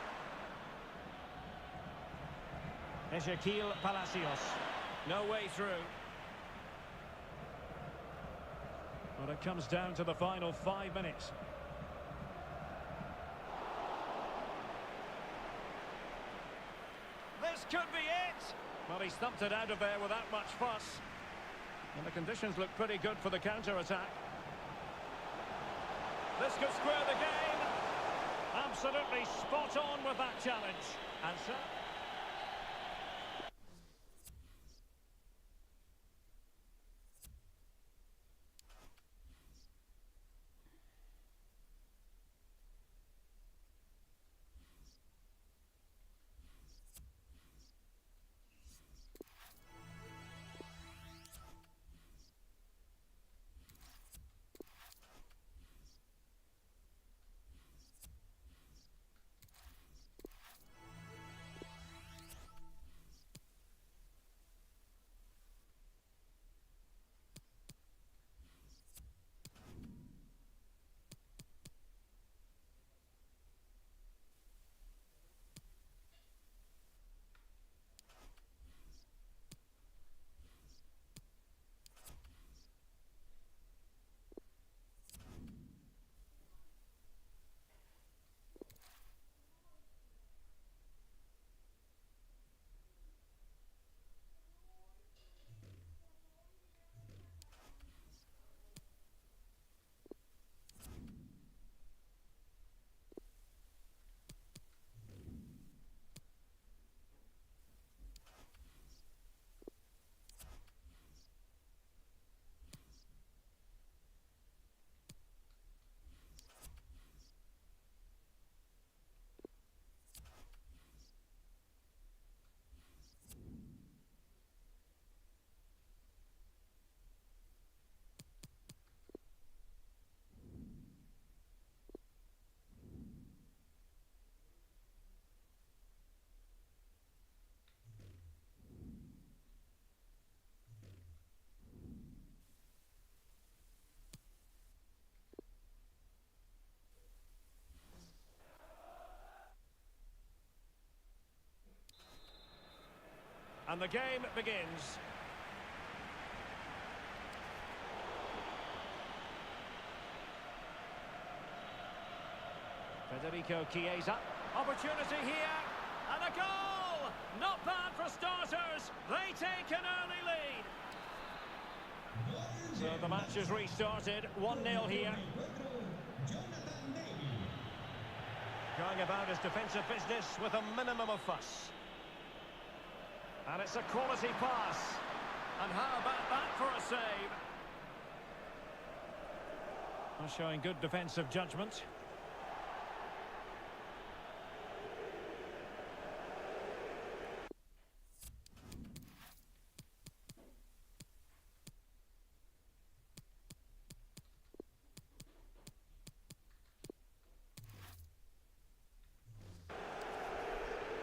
Ezequiel Palacios. No way through. But it comes down to the final 5 minutes. This could be it. Well, he stumped it out of there without much fuss. And the conditions look pretty good for the counter-attack. This could square the game. Absolutely spot on with that challenge. And so... And the game begins. Federico Chiesa. Opportunity here. And a goal! Not bad for starters. They take an early lead. So the match is restarted. 1-0 here. Going about his defensive business with a minimum of fuss. And it's a quality pass. And how about that for a save? Well, showing good defensive judgment.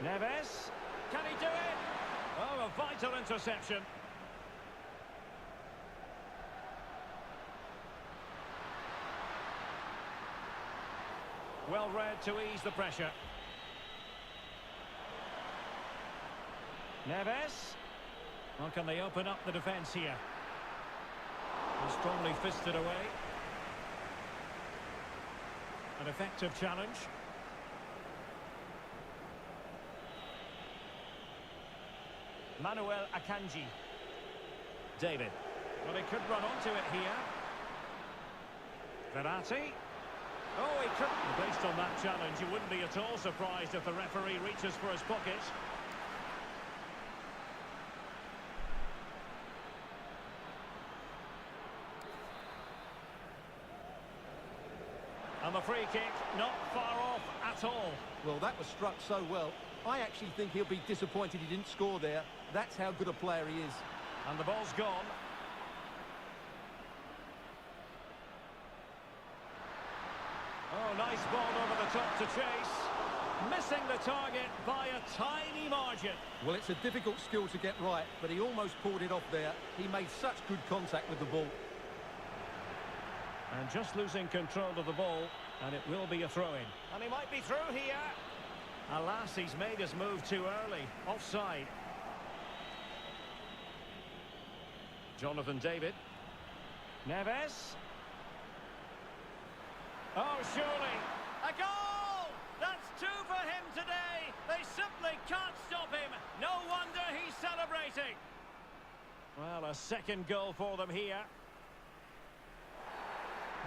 Neves. Can he do it? Oh, a vital interception. Well read to ease the pressure. Neves. Well, can they open up the defence here? Strongly fisted away. An effective challenge. Manuel Akanji. David. Well, he could run onto it here. Verratti. Oh, he couldn't. Based on that challenge, you wouldn't be at all surprised if the referee reaches for his pocket. And the free kick, not far off at all. Well, that was struck so well. I actually think he'll be disappointed he didn't score there. That's how good a player he is. And the ball's gone. Oh, nice ball over the top to chase. Missing the target by a tiny margin. Well, it's a difficult skill to get right, but he almost pulled it off there. He made such good contact with the ball. And just losing control of the ball, and it will be a throw-in. And he might be through here. Alas, he's made his move too early. Offside. Jonathan David. Neves. Oh, surely. A goal! That's two for him today. They simply can't stop him. No wonder he's celebrating. Well, a second goal for them here.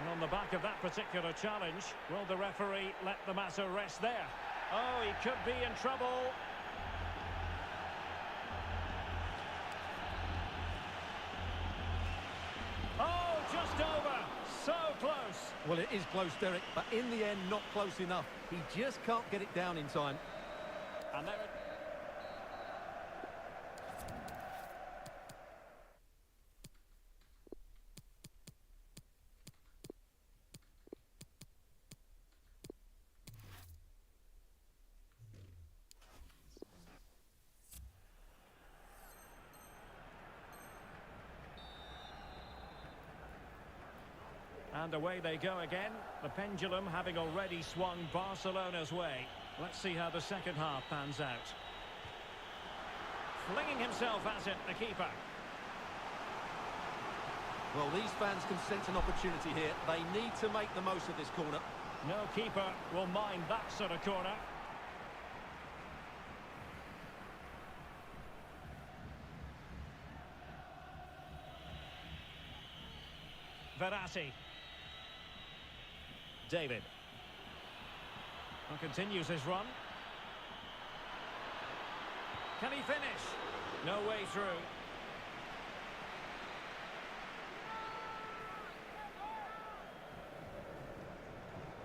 And on the back of that particular challenge, will the referee let the matter rest there? Oh, he could be in trouble. Oh, just over. So close. Well, it is close, Derek, but in the end, not close enough. He just can't get it down in time. And there it... And away they go again, the pendulum having already swung Barcelona's way. Let's see how the second half pans out. Flinging himself at it, the keeper. Well, these fans can sense an opportunity here. They need to make the most of this corner. No keeper will mind that sort of corner. Verratti. David. And continues his run. Can he finish? No way through.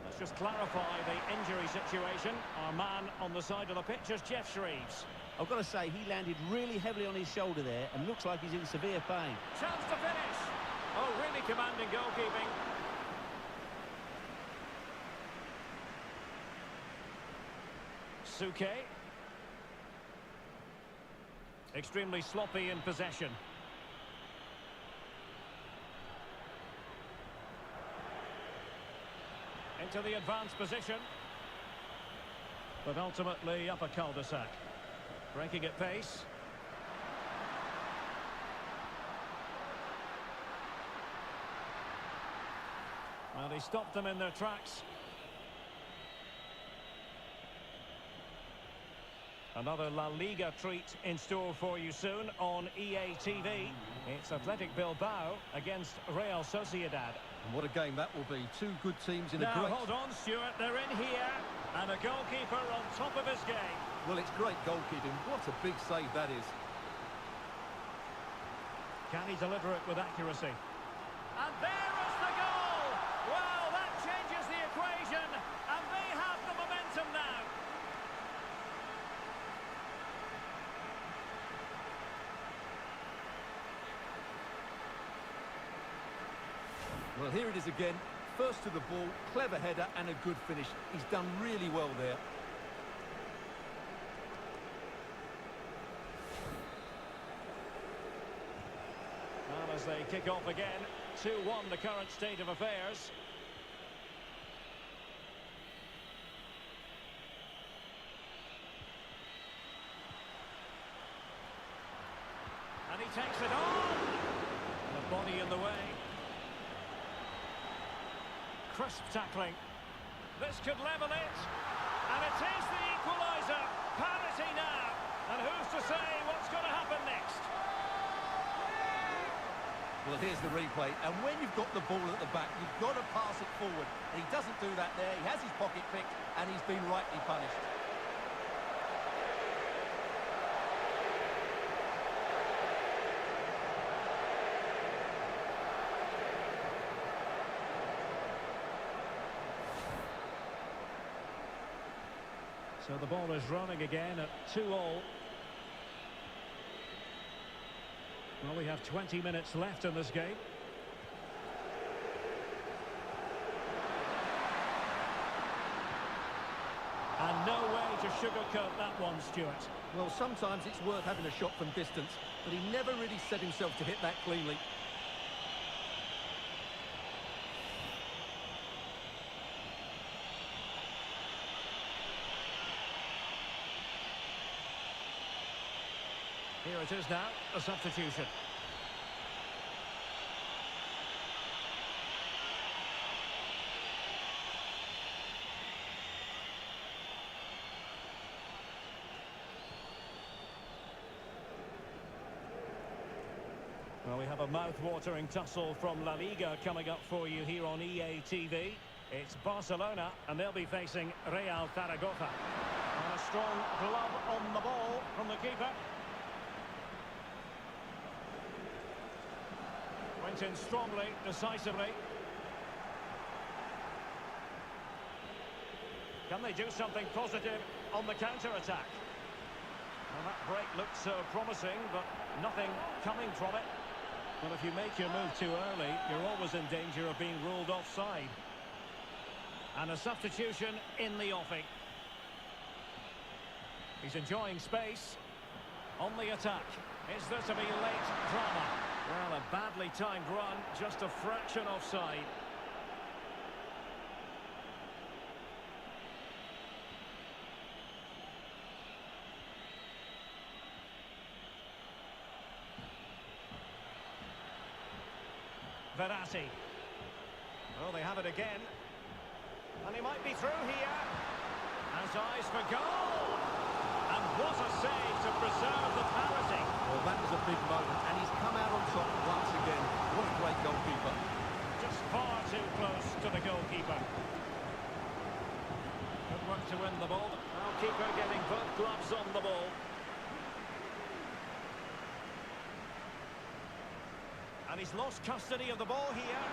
Let's just clarify the injury situation. Our man on the side of the pitch is Jeff Shreves. I've got to say, he landed really heavily on his shoulder there and looks like he's in severe pain. Chance to finish. Oh, really commanding goalkeeping. Suke. Extremely sloppy in possession. Into the advanced position. But ultimately up a cul-de-sac. Breaking at pace. And he stopped them in their tracks. Another La Liga treat in store for you soon on EA TV. It's Athletic Bilbao against Real Sociedad. And what a game that will be. Two good teams in a Now, great... hold on, Stuart. They're in here. And a goalkeeper on top of his game. Well, it's great goalkeeping. What a big save that is. Can he deliver it with accuracy? And there is the goal! Well, that changes the equation. And they have the momentum now. Well, here it is again. First to the ball, clever header and a good finish. He's done really well there. Well, as they kick off again, 2-1 the current state of affairs. And he takes it on! The body in the way. Crisp tackling. This could level it. And it is the equaliser. Parity now. And who's to say what's going to happen next? Well, here's the replay. And when you've got the ball at the back, you've got to pass it forward. And he doesn't do that there. He has his pocket picked, and he's been rightly punished. So the ball is running again at 2-2. Well, we have 20 minutes left in this game. And no way to sugarcoat that one, Stuart. Well, sometimes it's worth having a shot from distance, but he never really set himself to hit that cleanly. Here it is now, a substitution. Well, we have a mouth-watering tussle from La Liga coming up for you here on EA TV. It's Barcelona, and they'll be facing Real Zaragoza. And a strong glove on the ball from the keeper. Went in strongly, decisively. Can they do something positive on the counter-attack? Well, that break looked so promising, but nothing coming from it. Well, if you make your move too early, you're always in danger of being ruled offside. And a substitution in the offing. He's enjoying space. On the attack. Is there to be late drama? Well, a badly timed run, just a fraction offside. Verratti. Oh, they have it again. And he might be through here. Has eyes for goal. And what a save to preserve the parity. Well, that was a big moment, and he's come out on top once again. What a great goalkeeper. Just far too close to the goalkeeper. Good work to win the ball. Now keeper getting both gloves on the ball. And he's lost custody of the ball here.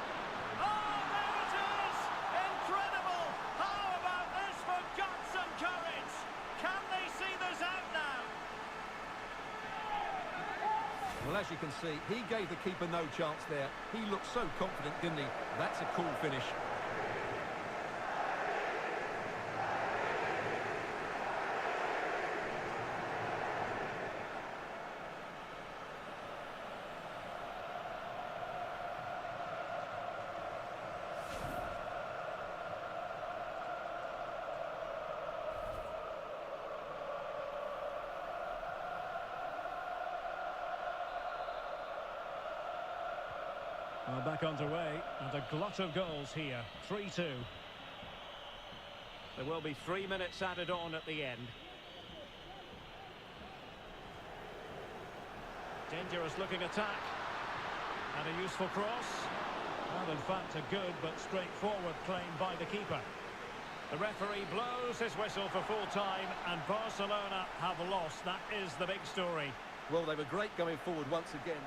Oh, there it is! Incredible! How about this for guts and courage? Can they see this out now? Well, as you can see, he gave the keeper no chance there. He looked so confident, didn't he? That's a cool finish. Well, back underway, and a glut of goals here. 3-2. There will be 3 minutes added on at the end. Dangerous looking attack. And a useful cross. Well, in fact, a good but straightforward claim by the keeper. The referee blows his whistle for full time, and Barcelona have lost. That is the big story. Well, they were great going forward once again.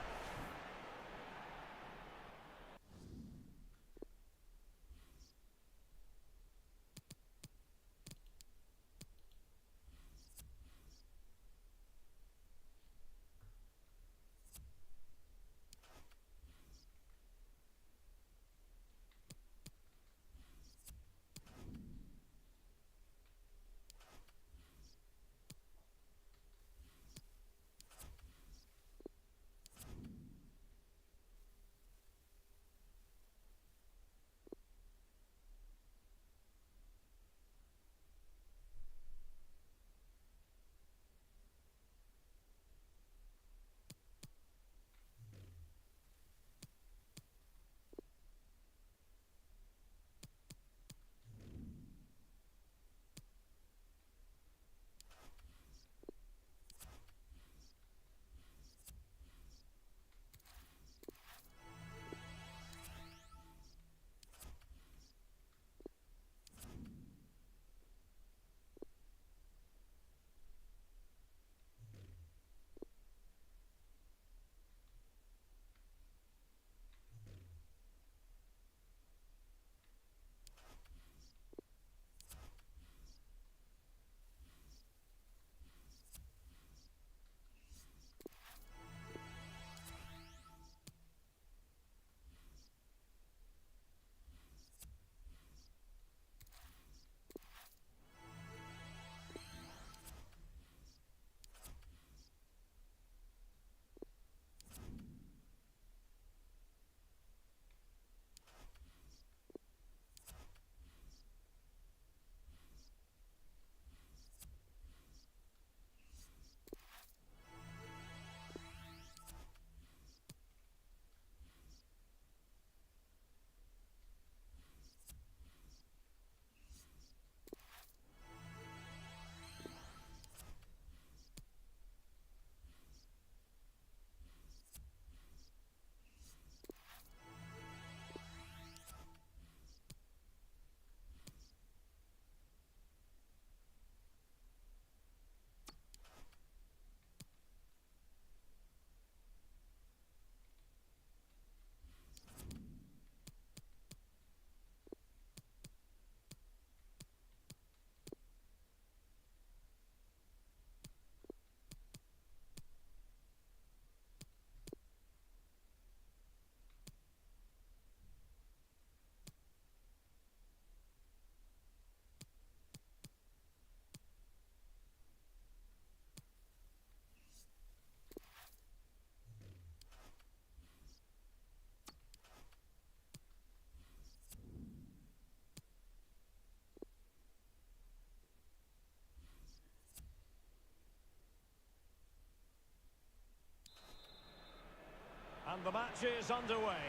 And the match is underway.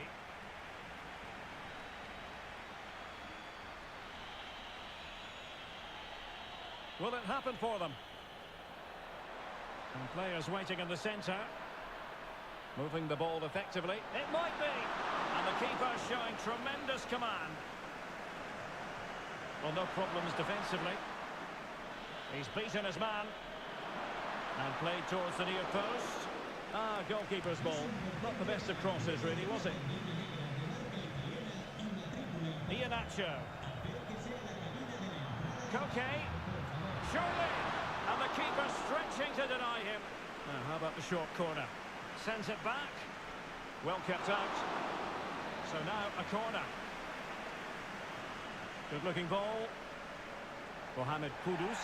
Will it happen for them? And players waiting in the centre. Moving the ball effectively. It might be. And the keeper showing tremendous command. Well, no problems defensively. He's beaten his man. And played towards the near post. Goalkeeper's ball. Not the best of crosses, really, was it? Iheanacho. Koke. Surely. And the keeper stretching to deny him. Now, how about the short corner? Sends it back. Well kept out. So now a corner. Good looking ball. Mohamed Kudus.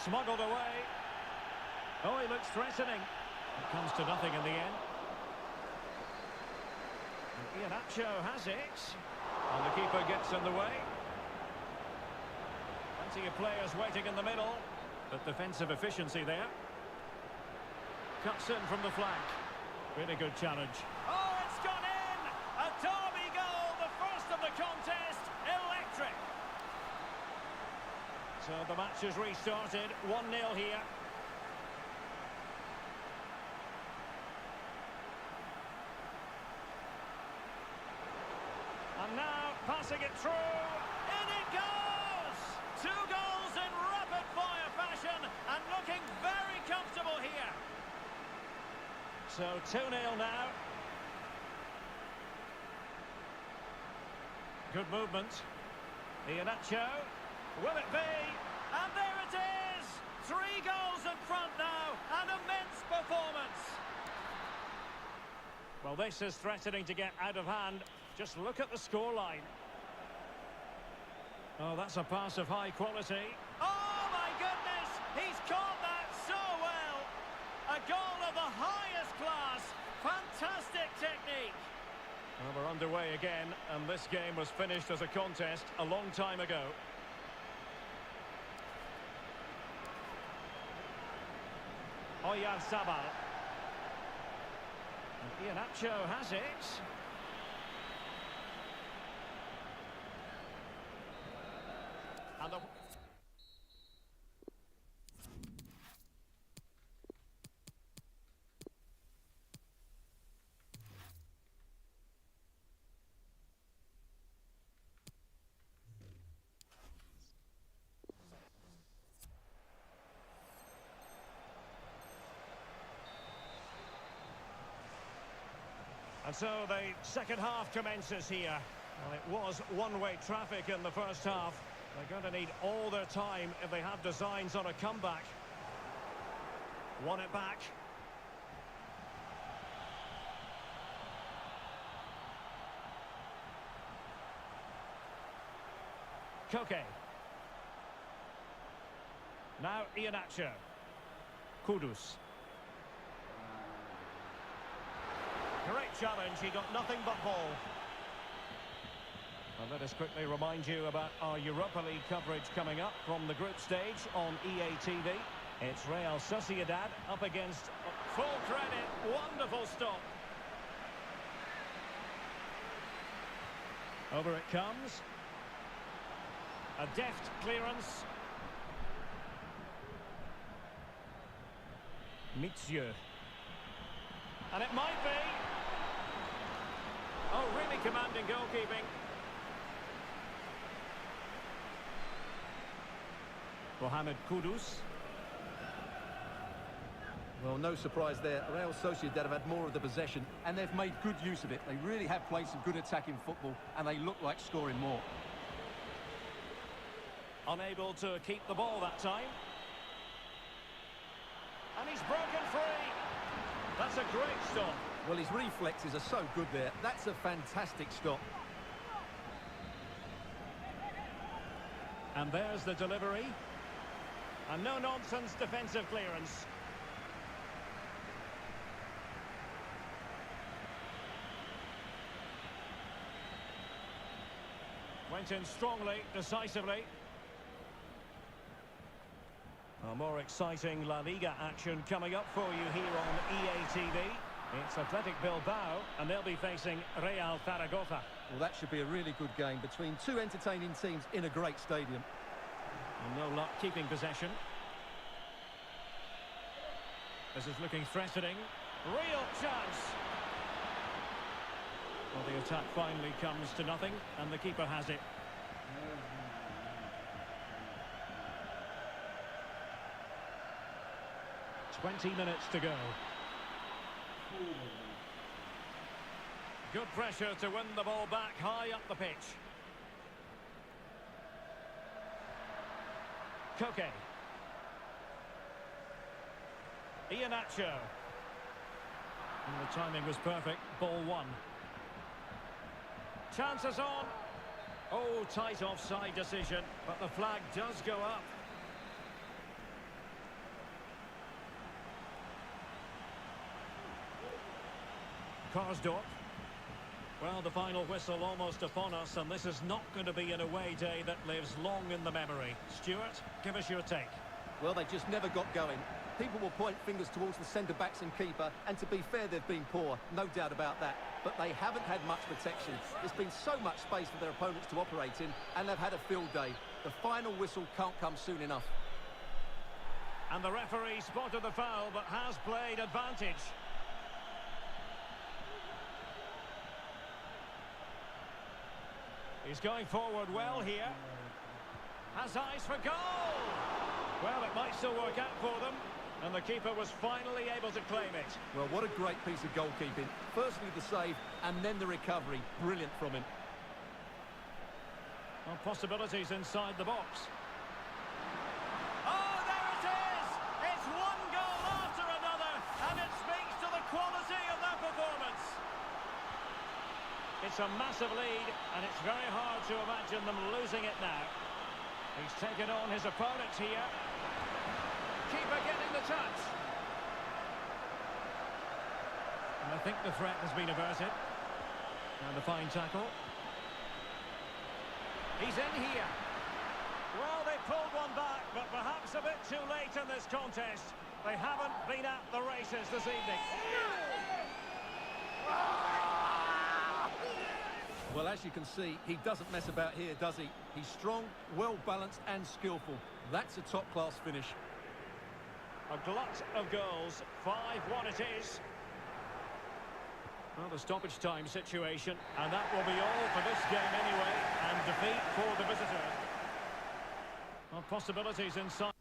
Smuggled away. Oh, he looks threatening. It comes to nothing in the end. And Iheanacho has it. And the keeper gets in the way. Plenty of players waiting in the middle. But defensive efficiency there. Cuts in from the flank. Really good challenge. Oh, it's gone in! A derby goal, the first of the contest. Electric. So the match has restarted. 1-0 here. And now, passing it through. In it goes! 2 goals in rapid-fire fashion. And looking very comfortable here. So 2-0 now. Good movement. Iheanacho. Will it be? And there it is! 3 goals in front now. An immense performance. Well, this is threatening to get out of hand. Just look at the scoreline. Oh, that's a pass of high quality. Oh, my goodness! He's caught that so well! A goal of the highest class. Fantastic technique. Well, we're underway again, and this game was finished as a contest a long time ago. Oyarzabal. And Iheanacho has it. And the... And so the second half commences here. Well, it was one-way traffic in the first half. They're going to need all their time if they have designs on a comeback. Won it back. Koke. Now Iheanacho. Kudus. Great challenge, he got nothing but ball. Well, let us quickly remind you about our Europa League coverage coming up from the group stage on EA TV. It's Real Sociedad up against full credit, wonderful stop. Over it comes. A deft clearance. Mitsieu. And it might be. Oh, really commanding goalkeeping. Mohamed Kudus. Well, no surprise there. Real Sociedad have had more of the possession, and they've made good use of it. They really have played some good attacking football, and they look like scoring more. Unable to keep the ball that time. And he's broken free. That's a great stop. Well, his reflexes are so good there. That's a fantastic stop. And there's the delivery. And no-nonsense defensive clearance. Went in strongly, decisively. More exciting La Liga action coming up for you here on EA TV. It's Athletic Bilbao, and they'll be facing Real Zaragoza. Well, that should be a really good game between two entertaining teams in a great stadium. And no luck keeping possession. This is looking threatening. Real chance. Well, the attack finally comes to nothing, and the keeper has it. "20 minutes to go. Good pressure to win the ball back high up the pitch. Koke. Iheanacho. And the timing was perfect. Ball one. Chances on. Oh, tight offside decision, but the flag does go up. Karsdorp. Well, the final whistle almost upon us, and this is not going to be an away day that lives long in the memory. Stuart, give us your take. Well, they just never got going. People will point fingers towards the centre-backs and keeper, and to be fair, they've been poor, no doubt about that. But they haven't had much protection. There's been so much space for their opponents to operate in, and they've had a field day. The final whistle can't come soon enough. And the referee spotted the foul, but has played advantage. He's going forward well here. Has eyes for goal! Well, it might still work out for them. And the keeper was finally able to claim it. Well, what a great piece of goalkeeping. Firstly the save, and then the recovery. Brilliant from him. Well, possibilities inside the box. Oh, there it is! It's one goal after another, and it speaks to the quality of their performance. It's a massive lead, and it's very hard to imagine them losing it now. He's taken on his opponents here. Keeper getting the touch. And I think the threat has been averted. And a fine tackle. He's in here. Well, they pulled one back, but perhaps a bit too late in this contest. They haven't been at the races this evening. Well, as you can see, he doesn't mess about here, does he? He's strong, well-balanced and skillful. That's a top-class finish. A glut of goals. 5-1 it is. Well, the stoppage time situation. And that will be all for this game anyway. And defeat for the visitors. Well, possibilities inside.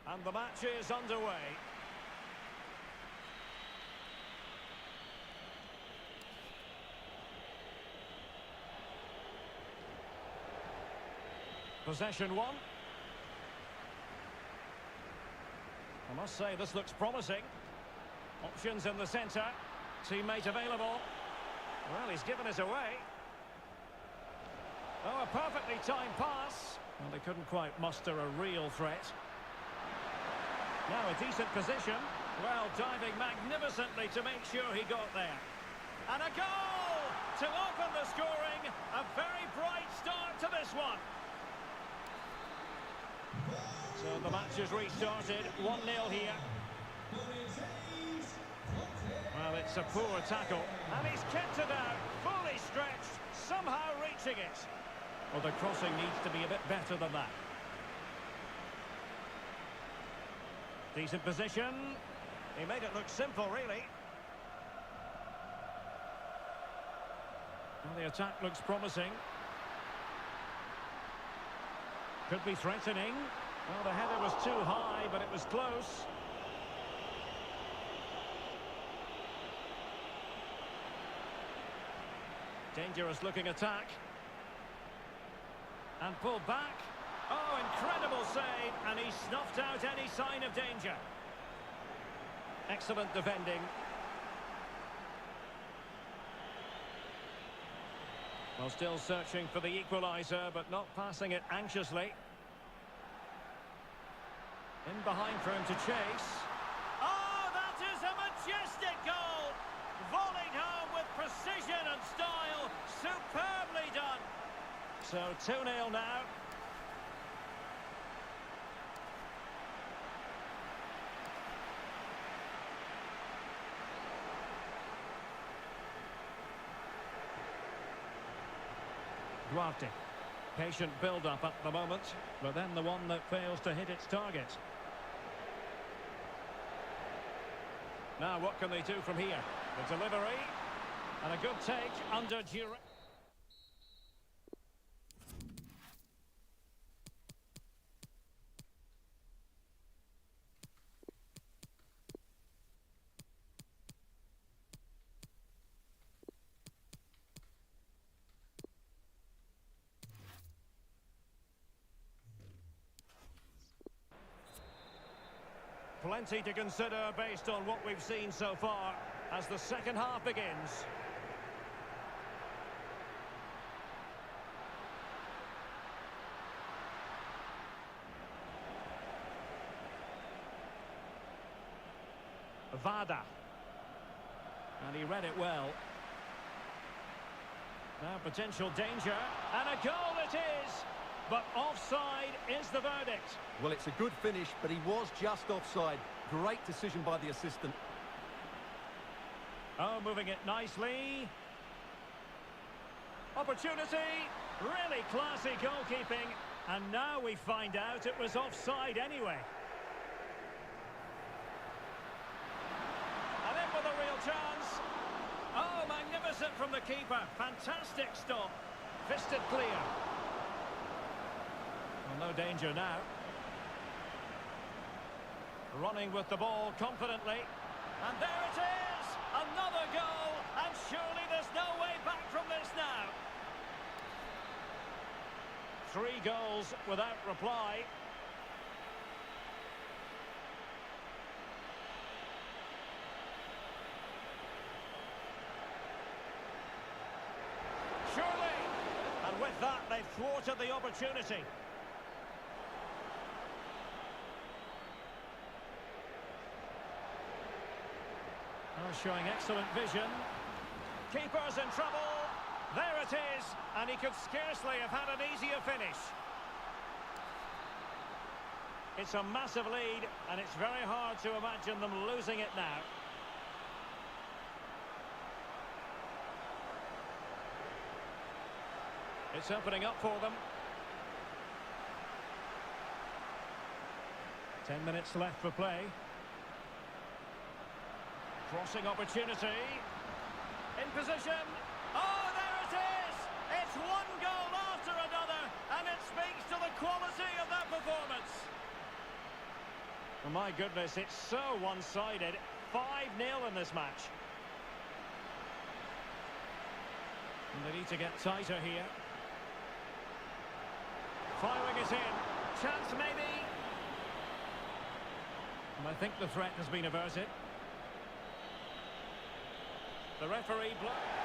And the match is underway. Possession one. I must say this looks promising. Options in the centre. Teammate available. Well, he's given us away. Oh, a perfectly timed pass. Well, they couldn't quite muster a real threat. Now a decent position. Well, diving magnificently to make sure he got there. And a goal to open the scoring. A very bright start to this one. So the match has restarted. 1-0 here. Well, it's a poor tackle. And he's kicked it out. Fully stretched. Somehow reaching it. Well, the crossing needs to be a bit better than that. Decent position. He made it look simple, really. Well, the attack looks promising. Could be threatening. Well, the header was too high, but it was close. Dangerous looking attack. And pulled back. Oh, incredible save, and he snuffed out any sign of danger. Excellent defending. Well, still searching for the equaliser, but not passing it anxiously. In behind for him to chase. Oh, that is a majestic goal! Volleyed home with precision and style. Superbly done. So 2-0 now. Duarte. Patient build-up at the moment, but then the one that fails to hit its target. Now what can they do from here? The delivery, and a good take under duress. Plenty to consider based on what we've seen so far as the second half begins. Vada. And he read it well. Now potential danger. And a goal it is! But offside is the verdict. Well, it's a good finish, but he was just offside. Great decision by the assistant. Oh, moving it nicely. Opportunity. Really classy goalkeeping. And now we find out it was offside anyway. And in with a real chance. Oh, magnificent from the keeper. Fantastic stop. Fisted clear. Well, no danger now. Running with the ball confidently. And there it is! Another goal! And surely there's no way back from this now. 3 goals without reply. Surely! And with that, they've thwarted the opportunity. Showing excellent vision. Keeper's in trouble. There it is. And he could scarcely have had an easier finish. It's a massive lead, and it's very hard to imagine them losing it now. It's opening up for them. 10 minutes left for play. Crossing opportunity. In position. Oh, there it is! It's one goal after another, and it speaks to the quality of that performance. Oh, my goodness, it's so one-sided. 5-0 in this match. And they need to get tighter here. Firing it in. Chance maybe. And I think the threat has been averted. The referee blows.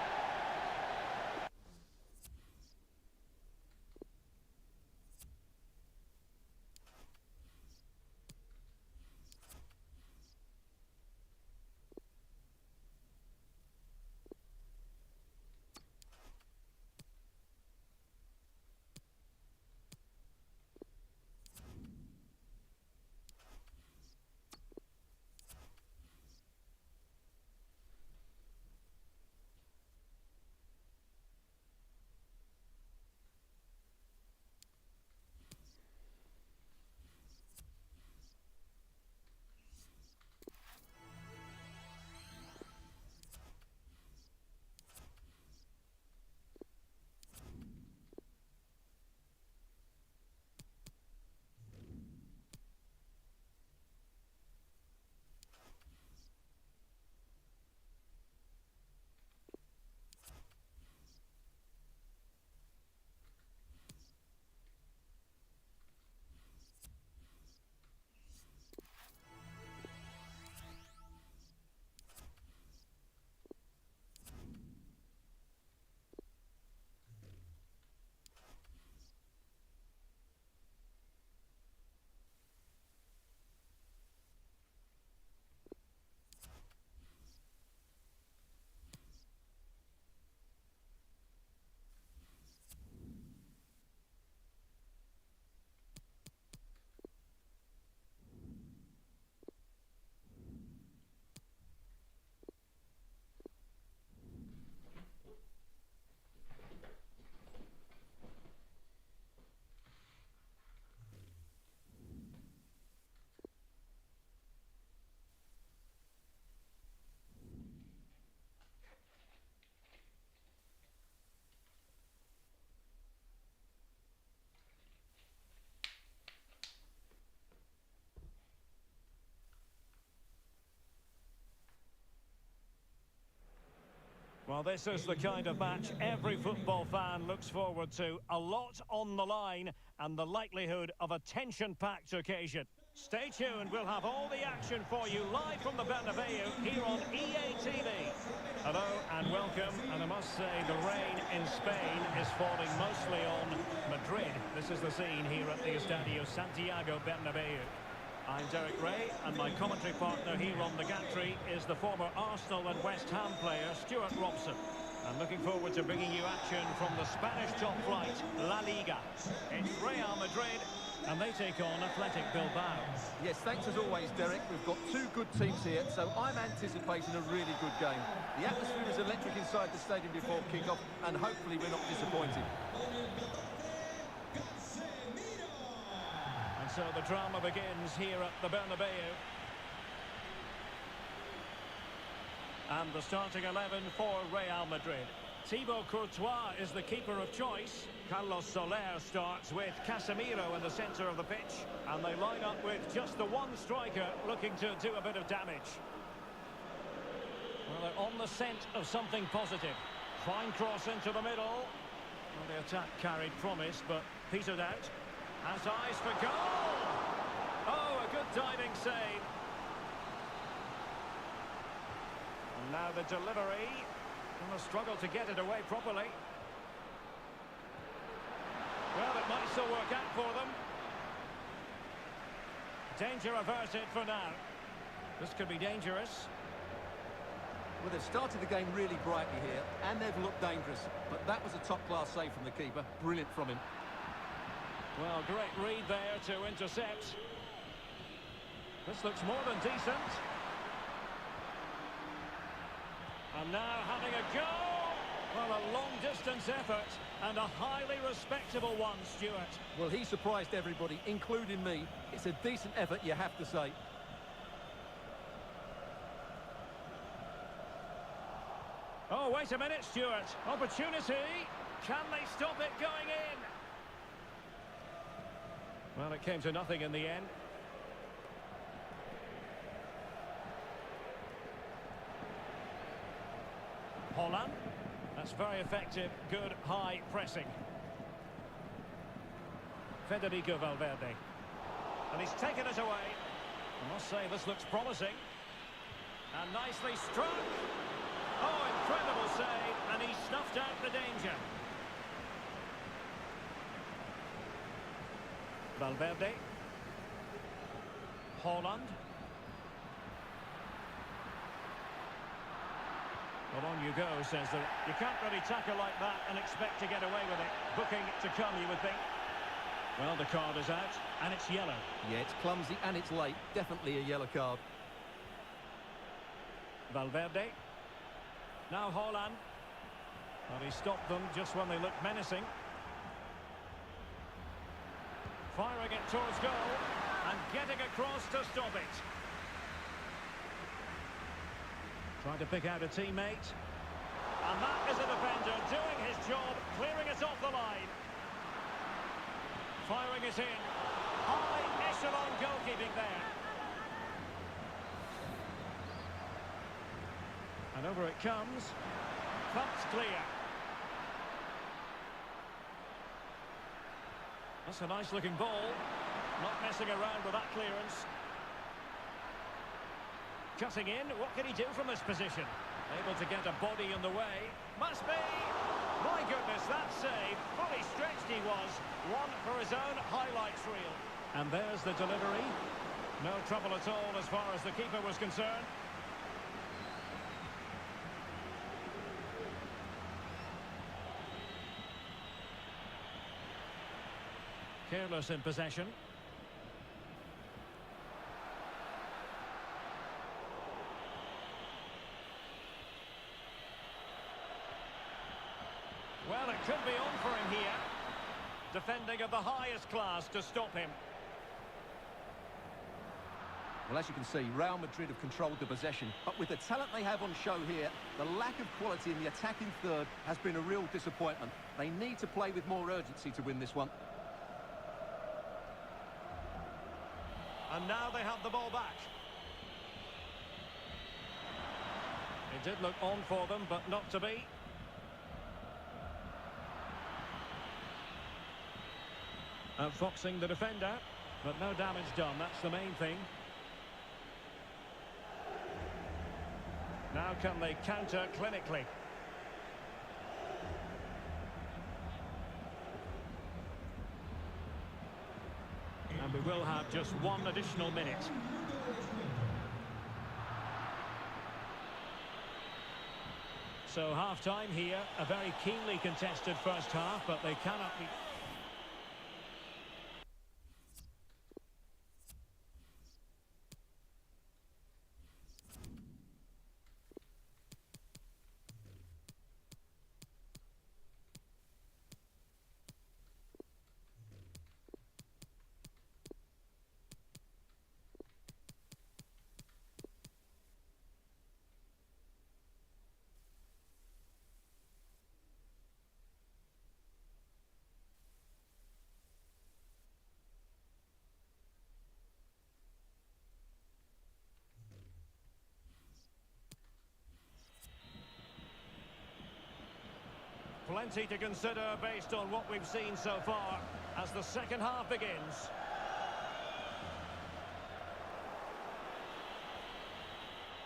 Well, this is the kind of match every football fan looks forward to. A lot on the line and the likelihood of a tension-packed occasion. Stay tuned, we'll have all the action for you live from the Bernabeu here on EA TV. Hello and welcome, and I must say the rain in Spain is falling mostly on Madrid. This is the scene here at the Estadio Santiago Bernabeu. I'm Derek Ray, and my commentary partner here on the gantry is the former Arsenal and West Ham player, Stuart Robson. I'm looking forward to bringing you action from the Spanish top flight, La Liga. It's Real Madrid, and they take on Athletic Bilbao. Yes, thanks as always, Derek. We've got two good teams here, so I'm anticipating a really good game. The atmosphere is electric inside the stadium before kick-off, and hopefully we're not disappointed. So the drama begins here at the Bernabeu. And the starting 11 for Real Madrid. Thibaut Courtois is the keeper of choice. Carlos Soler starts with Casemiro in the centre of the pitch. And they line up with just the one striker looking to do a bit of damage. Well, they're on the scent of something positive. Fine cross into the middle. Well, the attack carried promise, but petered out. Has eyes for goal! Oh, a good diving save. And now the delivery. And a struggle to get it away properly. Well, it might still work out for them. Danger averted for now. This could be dangerous. Well, they've started the game really brightly here, and they've looked dangerous. But that was a top-class save from the keeper. Brilliant from him. Well, great read there to intercept. This looks more than decent. And now having a go. Well, a long-distance effort and a highly respectable one, Stuart. Well, he surprised everybody, including me. It's a decent effort, you have to say. Oh, wait a minute, Stuart. Opportunity. Can they stop it going in? Well, it came to nothing in the end. Holland. That's very effective. Good high pressing. Federico Valverde. And he's taken it away. I must say, this looks promising. And nicely struck. Oh, incredible save. And he snuffed out the danger. Valverde. Haaland. Well, on you go, says that you can't really tackle like that and expect to get away with it. Booking to come, you would think. Well, the card is out, and it's yellow. Yeah, it's clumsy and it's late. Definitely a yellow card. Valverde. Now Haaland. Well, he stopped them just when they looked menacing. Firing it towards goal, and getting across to stop it. Trying to pick out a teammate. And that is a defender doing his job, clearing it off the line. Firing it in. High echelon goalkeeping there. And over it comes. Pumped clear. That's a nice looking ball. Not messing around with that clearance. Cutting in, what can he do from this position? Able to get a body in the way. Must be! My goodness, that save. Fully stretched he was. One for his own highlights reel. And there's the delivery. No trouble at all as far as the keeper was concerned. Careless in possession. Well, it could be on for him here. Defending of the highest class to stop him. Well, as you can see, Real Madrid have controlled the possession, but with the talent they have on show here, the lack of quality in the attacking third has been a real disappointment. They need to play with more urgency to win this one. And now they have the ball back. It did look on for them, but not to be. Outfoxing the defender, but no damage done. That's the main thing. Now can they counter clinically? And we will have just one additional minute. So half-time here, a very keenly contested first half, but they cannot be... Plenty to consider based on what we've seen so far as the second half begins.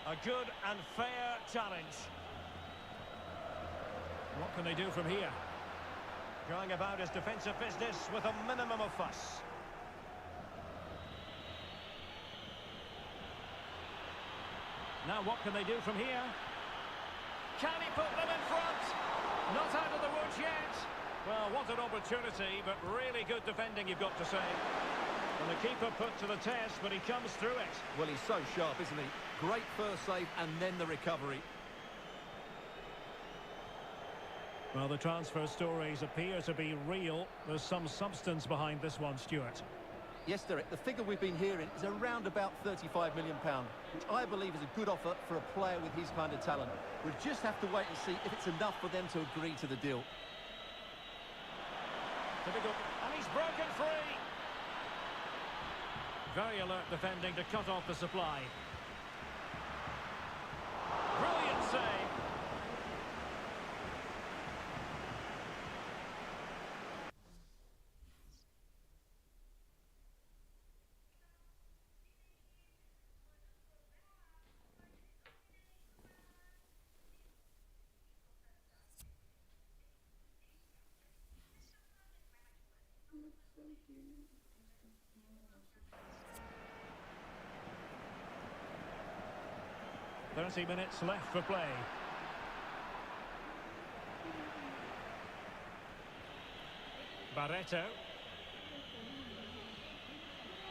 A good and fair challenge. What can they do from here? Going about his defensive business with a minimum of fuss. Now what can they do from here? Can he put them in front? Not out of the woods yet. Well, what an opportunity, but really good defending, you've got to say. And the keeper put to the test, but he comes through it. Well, he's so sharp, isn't he? Great first save and then the recovery. Well, the transfer stories appear to be real. There's some substance behind this one, Stuart. Yes, Derek, the figure we've been hearing is around about £35 million, which I believe is a good offer for a player with his kind of talent. We'll just have to wait and see if it's enough for them to agree to the deal. Difficult. And he's broken free. Very alert defending to cut off the supply. Brilliant save. Minutes left for play. Barreto.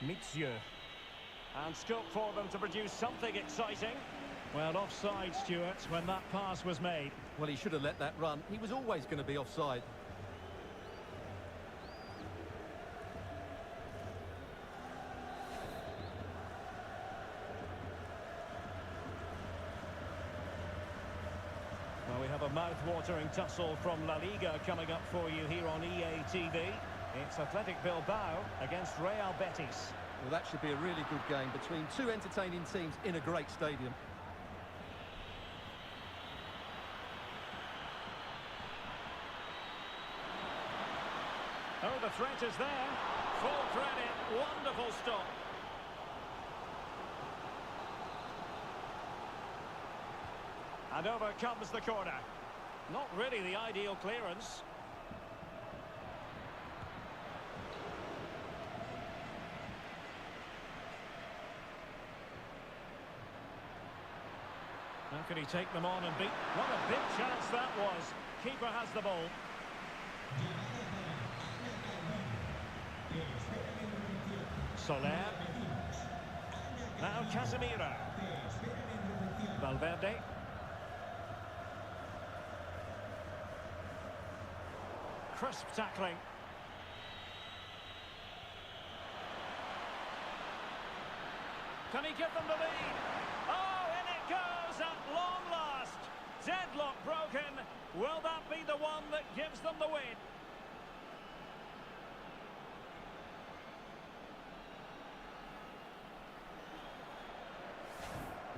Mitsieu. And scope for them to produce something exciting. Well, offside, Stuart, when that pass was made. Well, he should have let that run. He was always going to be offside. Well, we have a mouth-watering tussle from La Liga coming up for you here on EA TV. It's Athletic Bilbao against Real Betis. Well, that should be a really good game between two entertaining teams in a great stadium. Oh, the threat is there. Full credit. Wonderful stop. And over comes the corner. Not really the ideal clearance. How can he take them on and beat? What a big chance that was. Keeper has the ball. Soler. Now Casemiro. Valverde. Crisp tackling. Can he give them the lead? Oh, in it goes at long last. Deadlock broken. Will that be the one that gives them the win?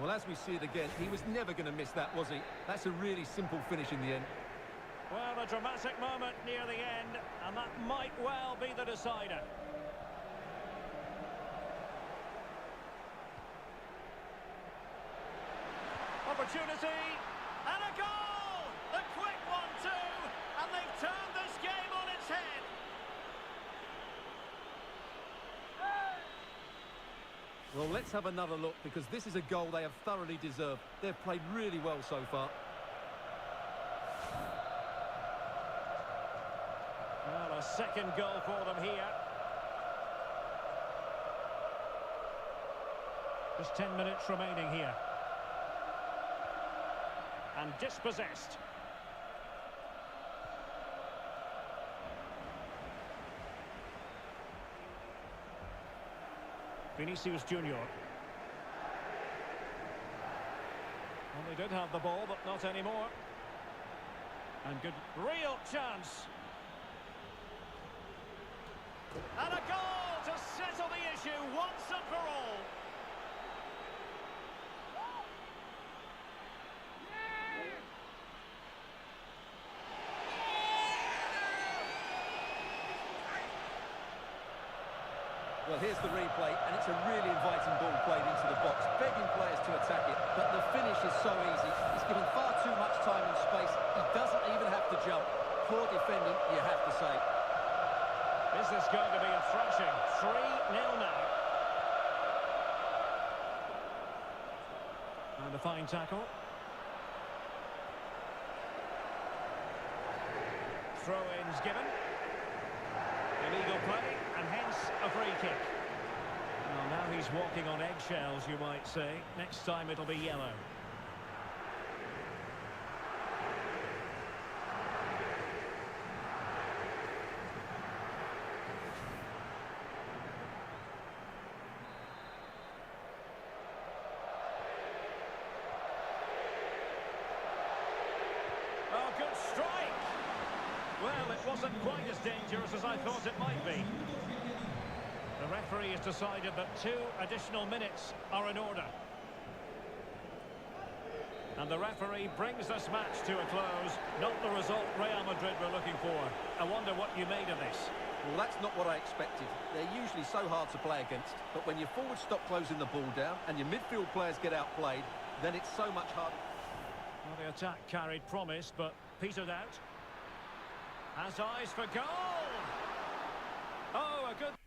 Well, as we see it again, he was never going to miss that, was he? That's a really simple finish in the end. Well, a dramatic moment near the end, and that might well be the decider. Opportunity, and a goal! The quick one too, and they've turned this game on its head. Well, let's have another look, because this is a goal they have thoroughly deserved. They've played really well so far. Well, a second goal for them here. Just 10 minutes remaining here. And dispossessed. Vinicius Junior. Well, they did have the ball, but not anymore. And good, real chance. And a goal to settle the issue once and for all. Well, here's the replay, and it's a really inviting ball played into the box, begging players to attack it, but the finish is so easy. He's given far too much time and space. He doesn't even have to jump. Poor defending, you have to say. Is this going to be a thrashing? 3-0 now. And a fine tackle. Throw-ins given. Illegal play, and hence a free kick. Well, now he's walking on eggshells, you might say. Next time it'll be yellow. Oh, good strike! Well, it wasn't quite as dangerous as I thought it might be. The referee has decided that 2 additional minutes are in order. And the referee brings this match to a close. Not the result Real Madrid were looking for. I wonder what you made of this. Well, that's not what I expected. They're usually so hard to play against, but when your forwards stop closing the ball down and your midfield players get outplayed, then it's so much harder. Well, the attack carried promise, but petered out. Has eyes for goal. Oh, a good...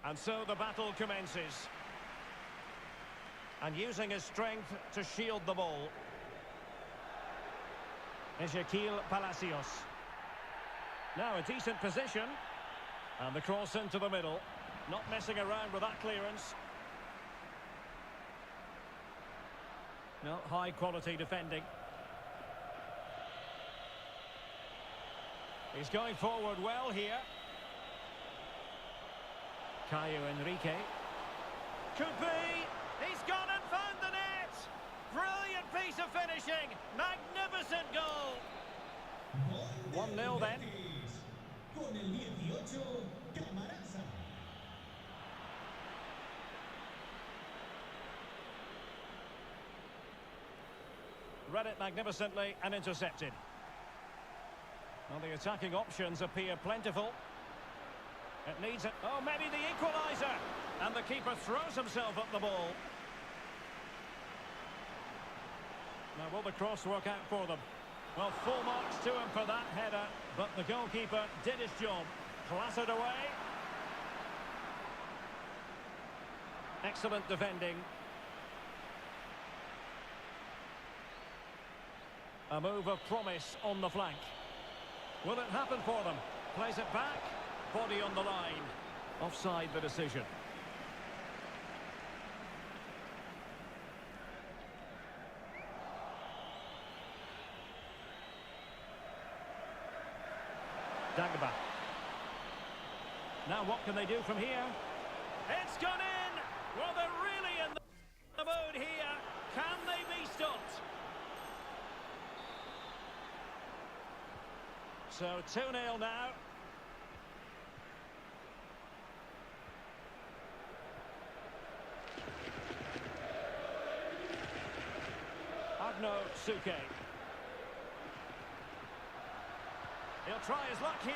And so the battle commences. And using his strength to shield the ball. Ezequiel Palacios. Now a decent position. And the cross into the middle. Not messing around with that clearance. No, high quality defending. He's going forward well here. Caio Henrique. Could be. He's gone and found the net. Brilliant piece of finishing. Magnificent goal. 1-0 then. Read it magnificently and intercepted. Well, the attacking options appear plentiful. It needs it. Oh, maybe the equaliser. And the keeper throws himself at the ball. Now, will the cross work out for them? Well, full marks to him for that header, but the goalkeeper did his job. Clattered away. Excellent defending. A move of promise on the flank. Will it happen for them? Plays it back. Body on the line. Offside the decision. Dagba. Now what can they do from here? It's gone in! Well, they're really in the mood here. Can they be stopped? So 2-0 now. Agno Suke. He'll try his luck here.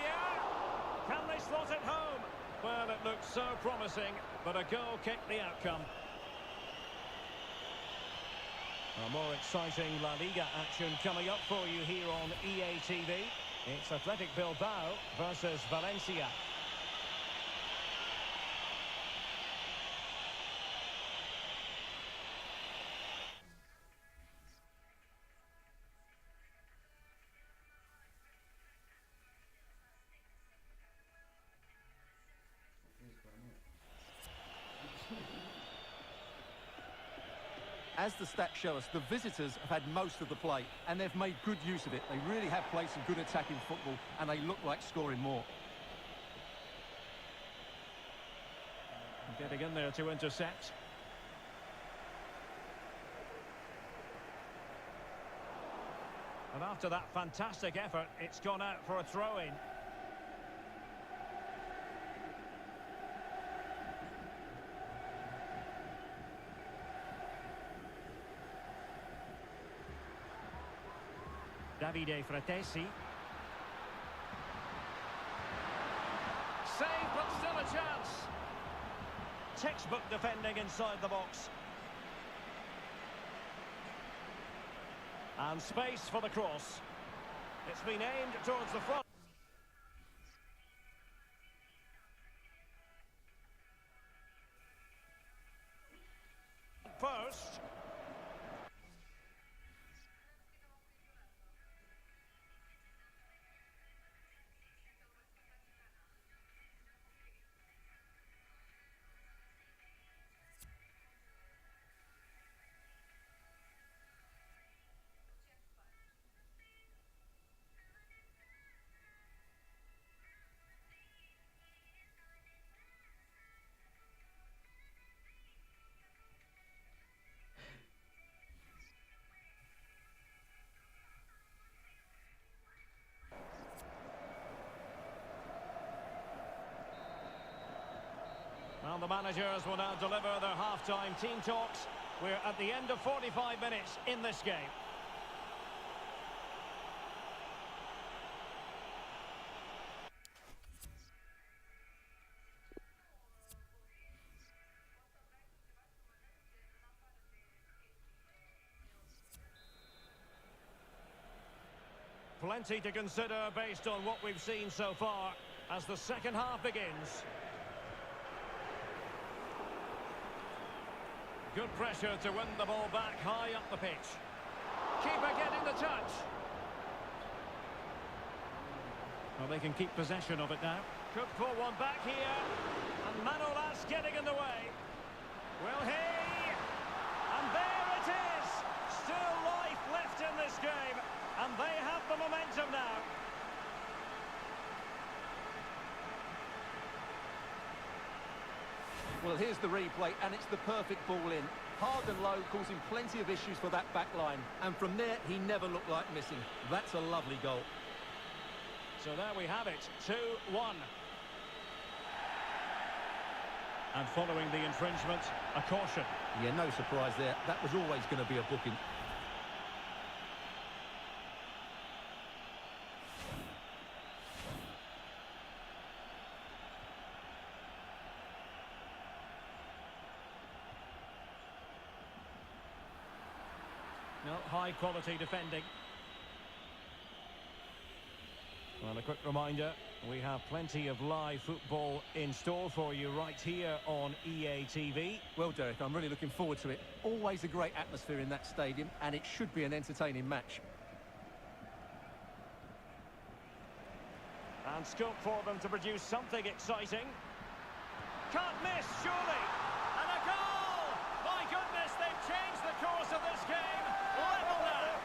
Can they slot it home? Well, it looked so promising, but a goal kicked the outcome. A more exciting La Liga action coming up for you here on EA TV. It's Athletic Bilbao versus Valencia. As the stats show us, the visitors have had most of the play, and they've made good use of it. They really have played some good attacking football, and they look like scoring more. Getting in there to intercept. And after that fantastic effort, it's gone out for a throw-in. Davide Fratesi. Save, but still a chance. Textbook defending inside the box. And space for the cross. It's been aimed towards the front. First. Well, the managers will now deliver their half-time team talks. We're at the end of 45 minutes in this game. Plenty to consider based on what we've seen so far as the second half begins. Good pressure to win the ball back high up the pitch. Keeper getting the touch. Well, they can keep possession of it now. Could pull one back here. And Manolas getting in the way. Will he? And there it is! Still life left in this game. And they have the momentum now. Well, here's the replay, and it's the perfect ball in. Hard and low, causing plenty of issues for that back line. And from there, he never looked like missing. That's a lovely goal. So there we have it, 2-1. And following the infringement, a caution. Yeah, no surprise there. That was always going to be a booking. No, high quality defending. Well, a quick reminder, we have plenty of live football in store for you right here on EA TV. Well, Derek, I'm really looking forward to it. Always a great atmosphere in that stadium, and it should be an entertaining match. And scope for them to produce something exciting. Can't miss, surely. And a goal! My goodness, they've changed the course of this game. Level now.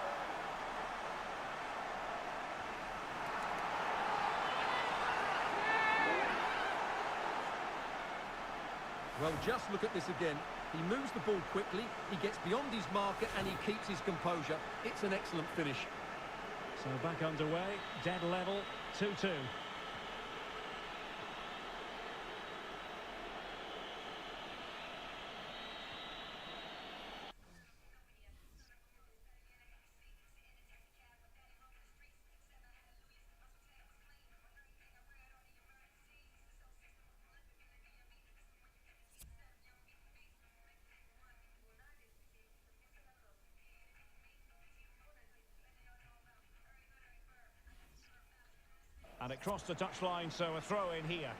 Well, just look at this again. He moves the ball quickly, he gets beyond his marker, and he keeps his composure. It's an excellent finish. So back underway, dead level, 2-2. And it crossed the touchline, so a throw in here.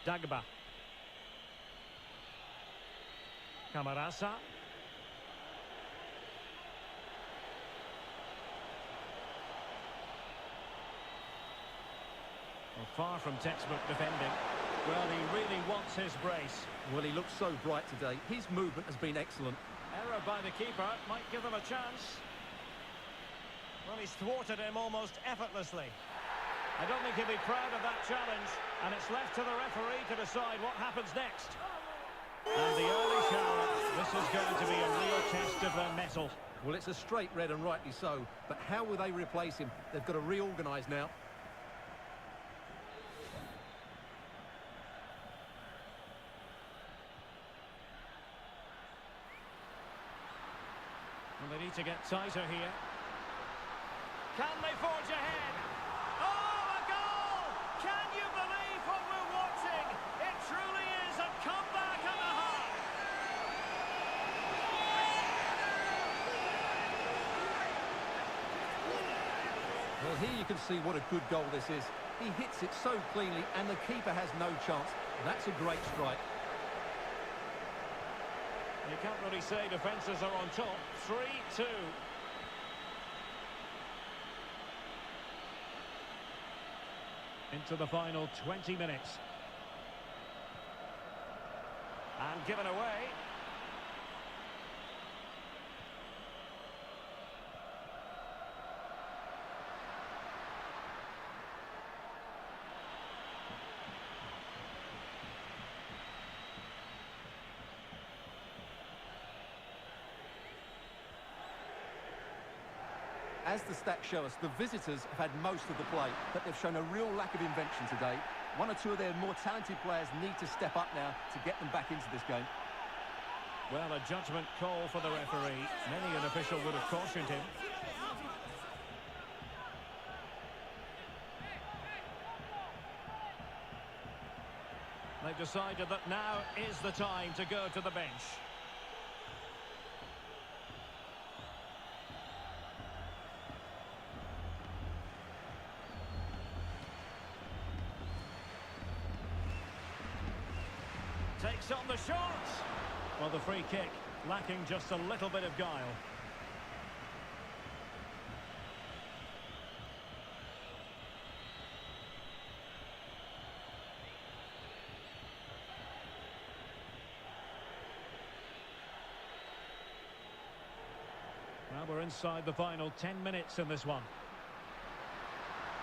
Dagba. Camarasa. Well, far from textbook defending. Well, he really wants his brace. Well, he looks so bright today. His movement has been excellent. Error by the keeper might give them a chance. Well, he's thwarted him almost effortlessly. I don't think he'll be proud of that challenge, and it's left to the referee to decide what happens next. And the early shower, this is going to be a real test of their mettle. Well, it's a straight red, and rightly so. But how will they replace him? They've got to reorganise now. And they need to get tighter here. Can they forge ahead? Oh, a goal! Can you believe what we're watching? It truly is a comeback and a half. Well, here you can see what a good goal this is. He hits it so cleanly, and the keeper has no chance. That's a great strike. You can't really say defences are on top. 3-2. Into the final 20 minutes. And given away. As the stats show us, the visitors have had most of the play, but they've shown a real lack of invention today. One or two of their more talented players need to step up now to get them back into this game. Well, a judgment call for the referee. Many an official would have cautioned him. They've decided that now is the time to go to the bench. Takes on the shot. Well, the free kick lacking just a little bit of guile. Well, we're inside the final 10 minutes in this one.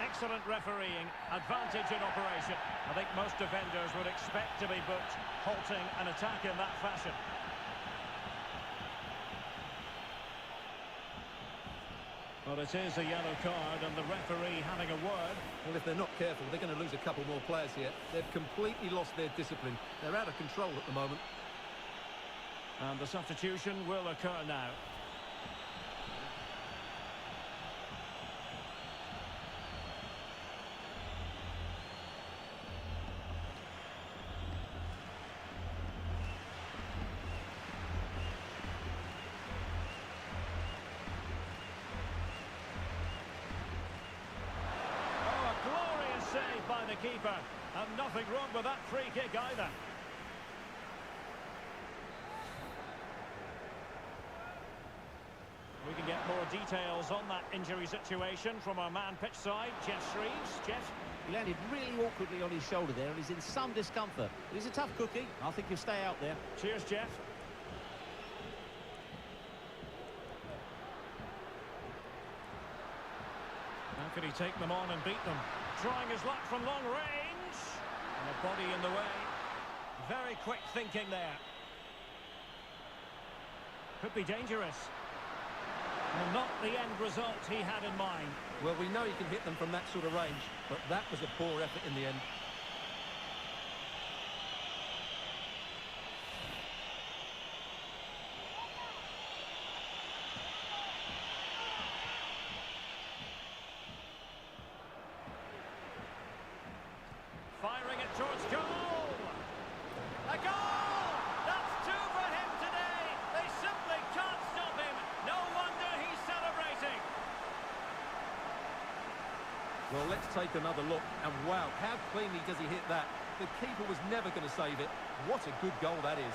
Excellent refereeing, advantage in operation. I think most defenders would expect to be booked, halting an attack in that fashion. Well, it is a yellow card and the referee having a word. Well, if they're not careful, they're going to lose a couple more players here. They've completely lost their discipline. They're out of control at the moment. And the substitution will occur now. Saved by the keeper, and nothing wrong with that free kick either. We can get more details on that injury situation from our man pitch side, Jeff Shreves. Jeff? He landed really awkwardly on his shoulder there and he's in some discomfort. But he's a tough cookie. I think he'll stay out there. Cheers, Jeff. How can he take them on and beat them? Trying his luck from long range. And a body in the way. Very quick thinking there. Could be dangerous. And not the end result he had in mind. Well, we know he can hit them from that sort of range, but that was a poor effort in the end. Firing it towards goal! A goal! That's two for him today! They simply can't stop him! No wonder he's celebrating! Well, let's take another look. And wow, how cleanly does he hit that? The keeper was never going to save it. What a good goal that is.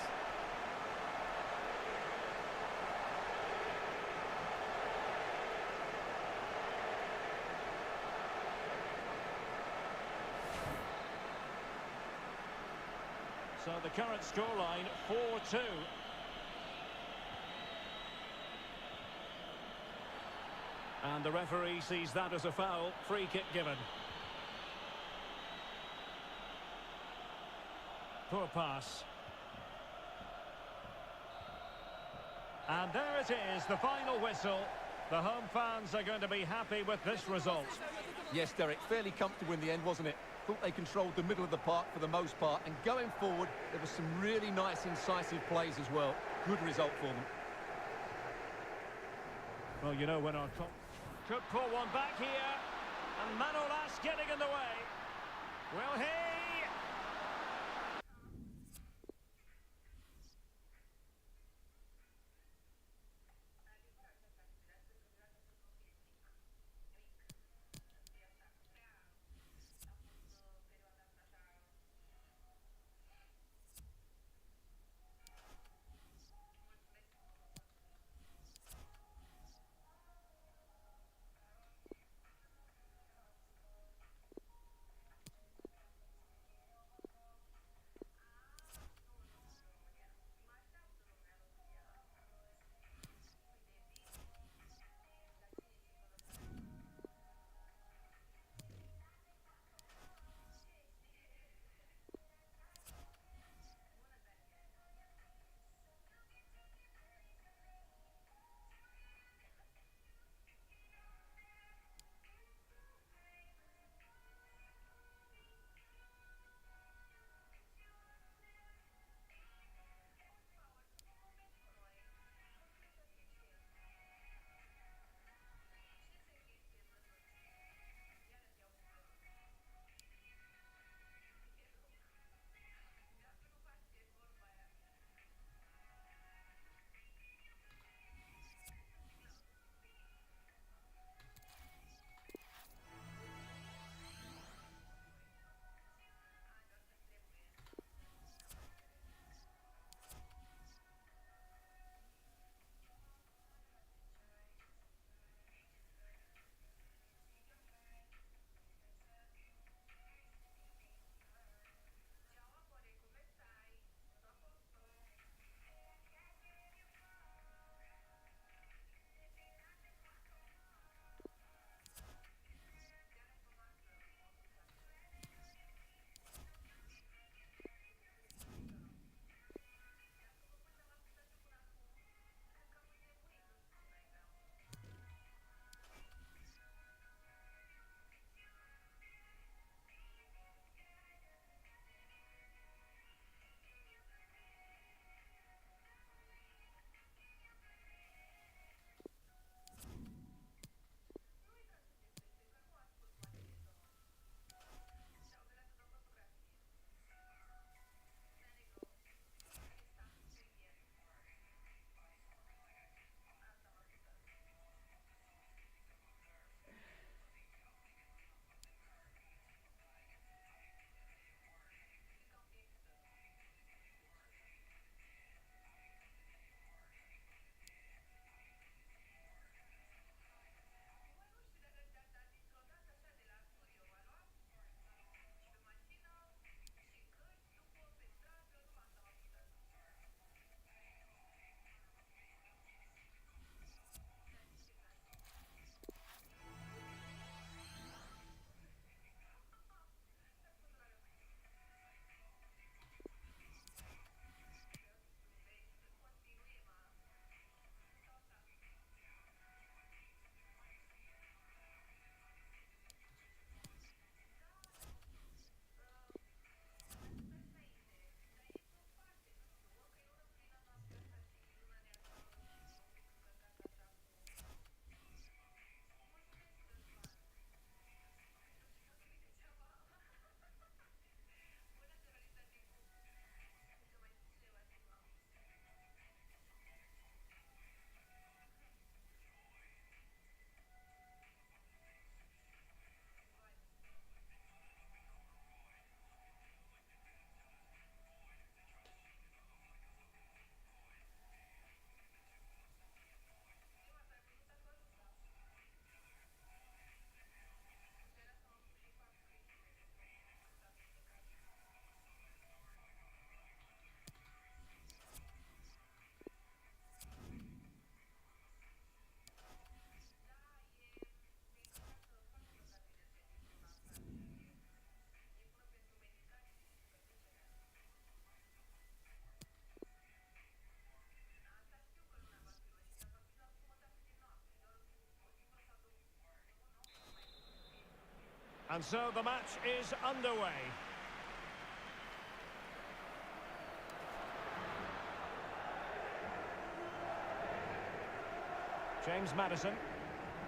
So the current scoreline, 4-2. And the referee sees that as a foul. Free kick given. Poor pass. And there it is, the final whistle. The home fans are going to be happy with this result. Yes, Derek, fairly comfortable in the end, wasn't it? Thought they controlled the middle of the park for the most part, and going forward, there were some really nice, incisive plays as well. Good result for them. Well, you know, when our could pull one back here, and Manolas getting in the way. Will he? And so the match is underway. James Maddison.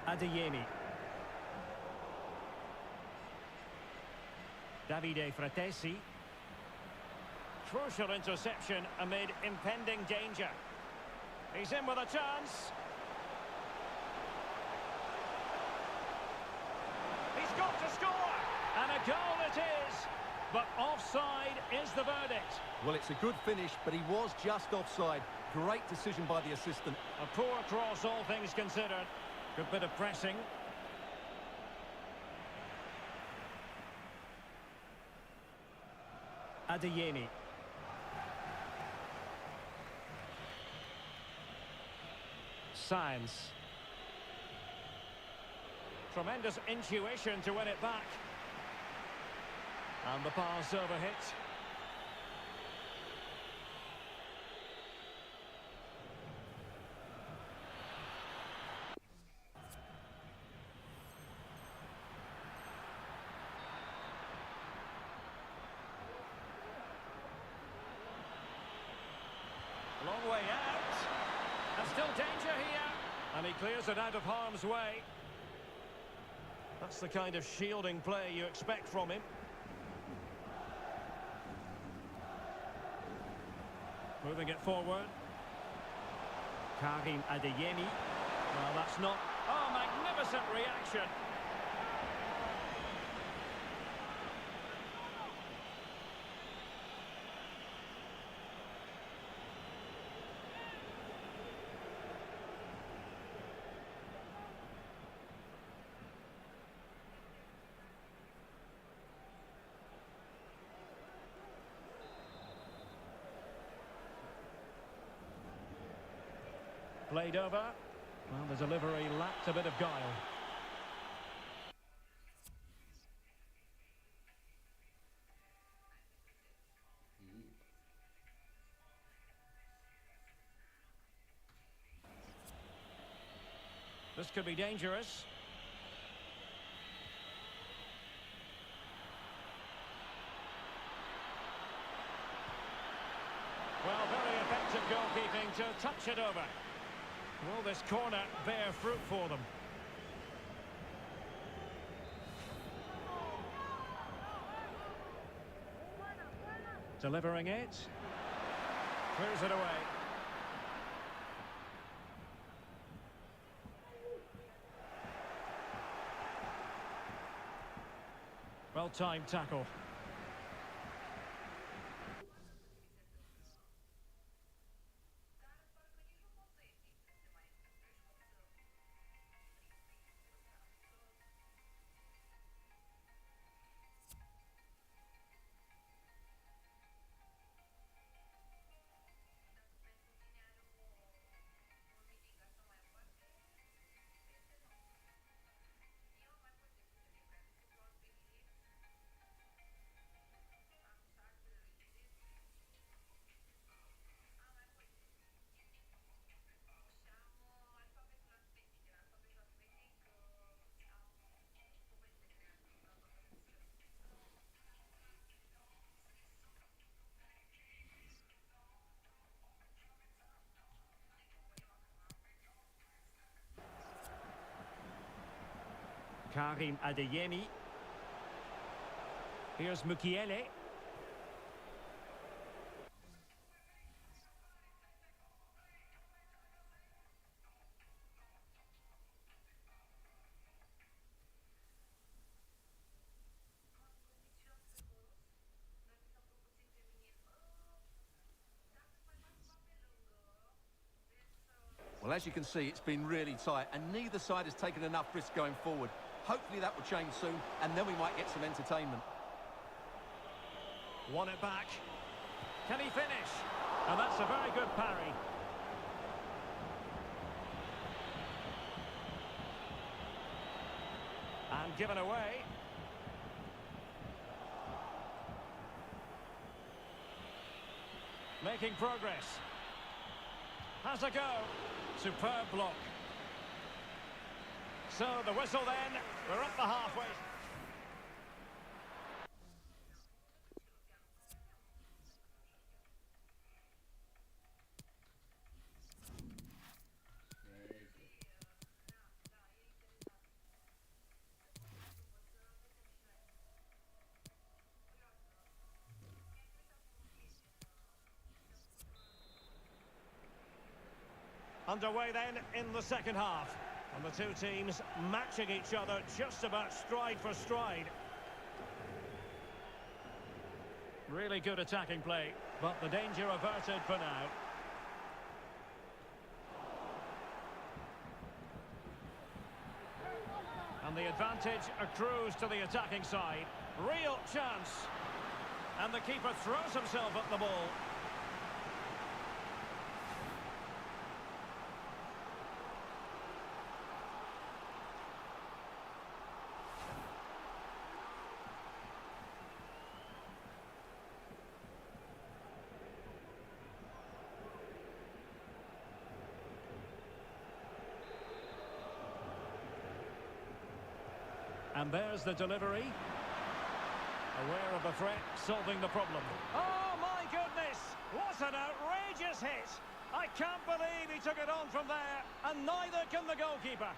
Adeyemi. Davide Fratesi. Crucial interception amid impending danger. He's in with a chance. He's got to score! And a goal it is! But offside is the verdict. Well, it's a good finish, but he was just offside. Great decision by the assistant. A poor cross, all things considered. Good bit of pressing. Adeyemi. Science. Tremendous intuition to win it back. And the pass overhit. Long way out. And still danger here. And he clears it out of harm's way. That's the kind of shielding play you expect from him. Moving it forward. Karim Adeyemi. Well, that's not... Oh, magnificent reaction. Played over. Well, the delivery lacked a bit of guile. This could be dangerous. Well, very effective goalkeeping to touch it over. Will this corner bear fruit for them? Delivering it. Clears it away. Well-timed tackle. Karim Adeyemi. Here's Mukiele. Well, as you can see, it's been really tight, and neither side has taken enough risk going forward. Hopefully that will change soon, and then we might get some entertainment. Won it back. Can he finish? And that's a very good parry. And given away. Making progress. Has a go. Superb block. So the whistle then. We're up the halfway. Underway then in the second half. And the two teams matching each other just about stride for stride. Really good attacking play, but the danger averted for now. And the advantage accrues to the attacking side. Real chance. And the keeper throws himself at the ball. And there's the delivery. Aware of the threat, solving the problem. Oh, my goodness! What an outrageous hit! I can't believe he took it on from there, and neither can the goalkeeper.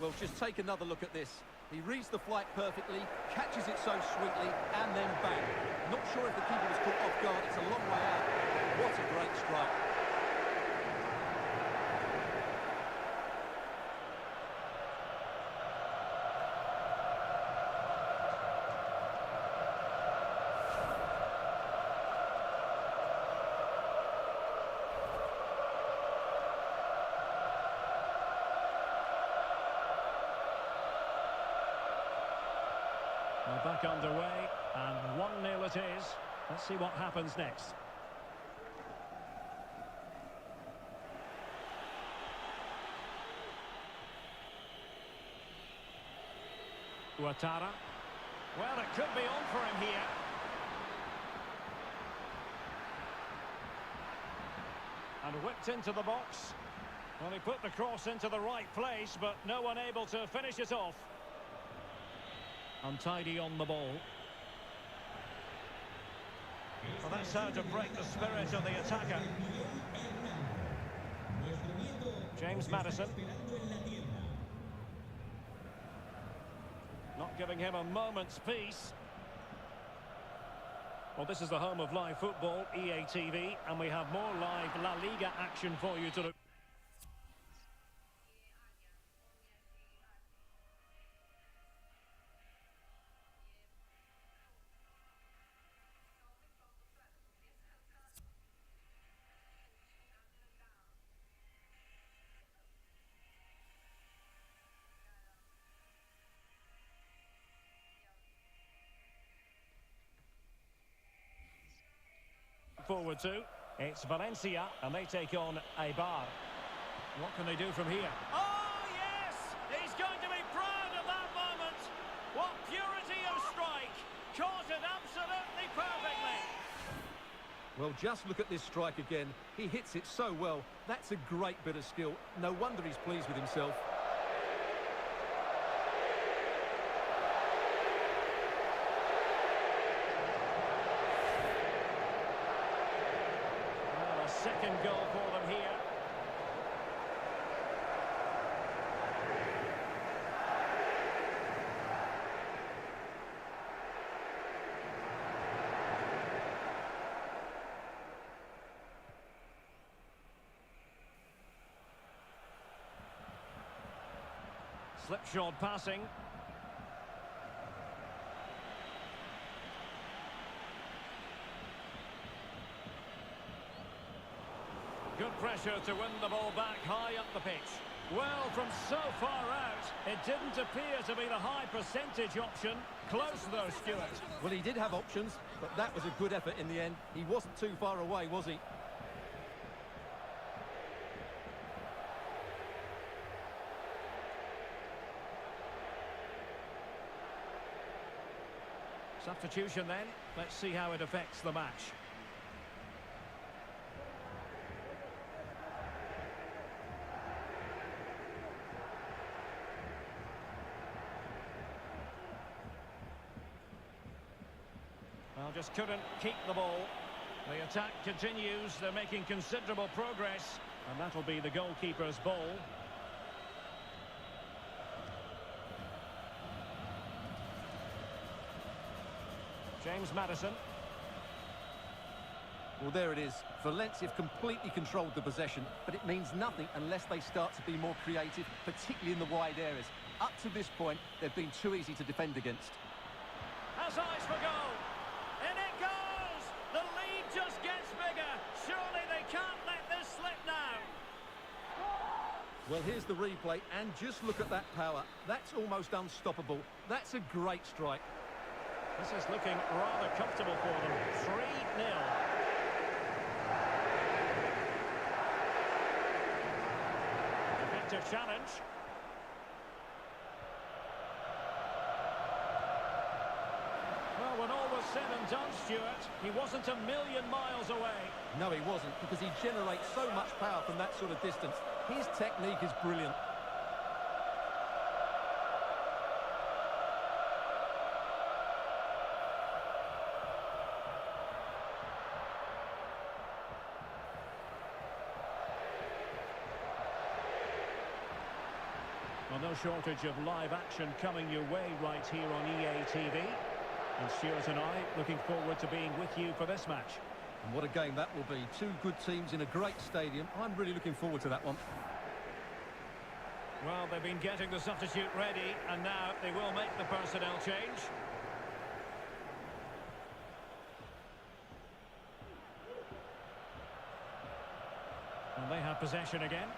Well, just take another look at this. He reads the flight perfectly, catches it so sweetly, and then bang. Not sure if the keeper was caught off guard. It's a long way out. What a great strike. We're back underway, and 1-0 it is. Let's see what happens next. Ouattara. Well, it could be on for him here. And whipped into the box. Well, he put the cross into the right place, but no one able to finish it off. Untidy on the ball. Well, that's how to break the spirit of the attacker. James Maddison. Not giving him a moment's peace. Well, this is the home of live football, EA TV, and we have more live La Liga action for you to look. Forward to, it's Valencia, and they take on Eibar. What can they do from here? Oh, yes! He's going to be proud of that moment! What purity of strike! Caught it absolutely perfectly! Well, just look at this strike again. He hits it so well. That's a great bit of skill. No wonder he's pleased with himself. Second goal for them here. Slipshod passing. Good pressure to win the ball back high up the pitch. Well, from so far out, it didn't appear to be the high percentage option. Close though, Stuart. Well, he did have options, but that was a good effort in the end. He wasn't too far away, was he? Substitution then. Let's see how it affects the match. Well, just couldn't keep the ball. The attack continues. They're making considerable progress. And that'll be the goalkeeper's ball. James Maddison. Well, there it is. Valencia have completely controlled the possession, but it means nothing unless they start to be more creative, particularly in the wide areas. Up to this point, they've been too easy to defend against. Has eyes for goal. In it goes! The lead just gets bigger. Surely they can't let this slip now. Well, here's the replay, and just look at that power. That's almost unstoppable. That's a great strike. This is looking rather comfortable for them. 3-0. Effective challenge. Well, when all was said and done, Stuart, he wasn't a million miles away. No, he wasn't, because he generates so much power from that sort of distance. His technique is brilliant. Well, no shortage of live action coming your way right here on EA TV. And Stuart and I looking forward to being with you for this match. And what a game that will be. Two good teams in a great stadium. I'm really looking forward to that one. Well, they've been getting the substitute ready, and now they will make the personnel change. And they have possession again.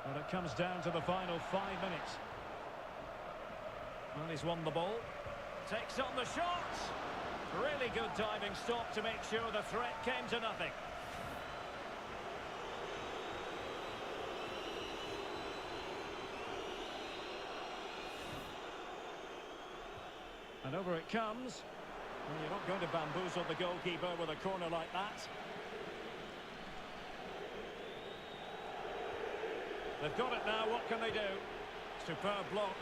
Well, it comes down to the final 5 minutes. Well, he's won the ball. Takes on the shot. Really good diving stop to make sure the threat came to nothing. And over it comes. Well, you're not going to bamboozle the goalkeeper with a corner like that. They've got it now, what can they do? Superb block.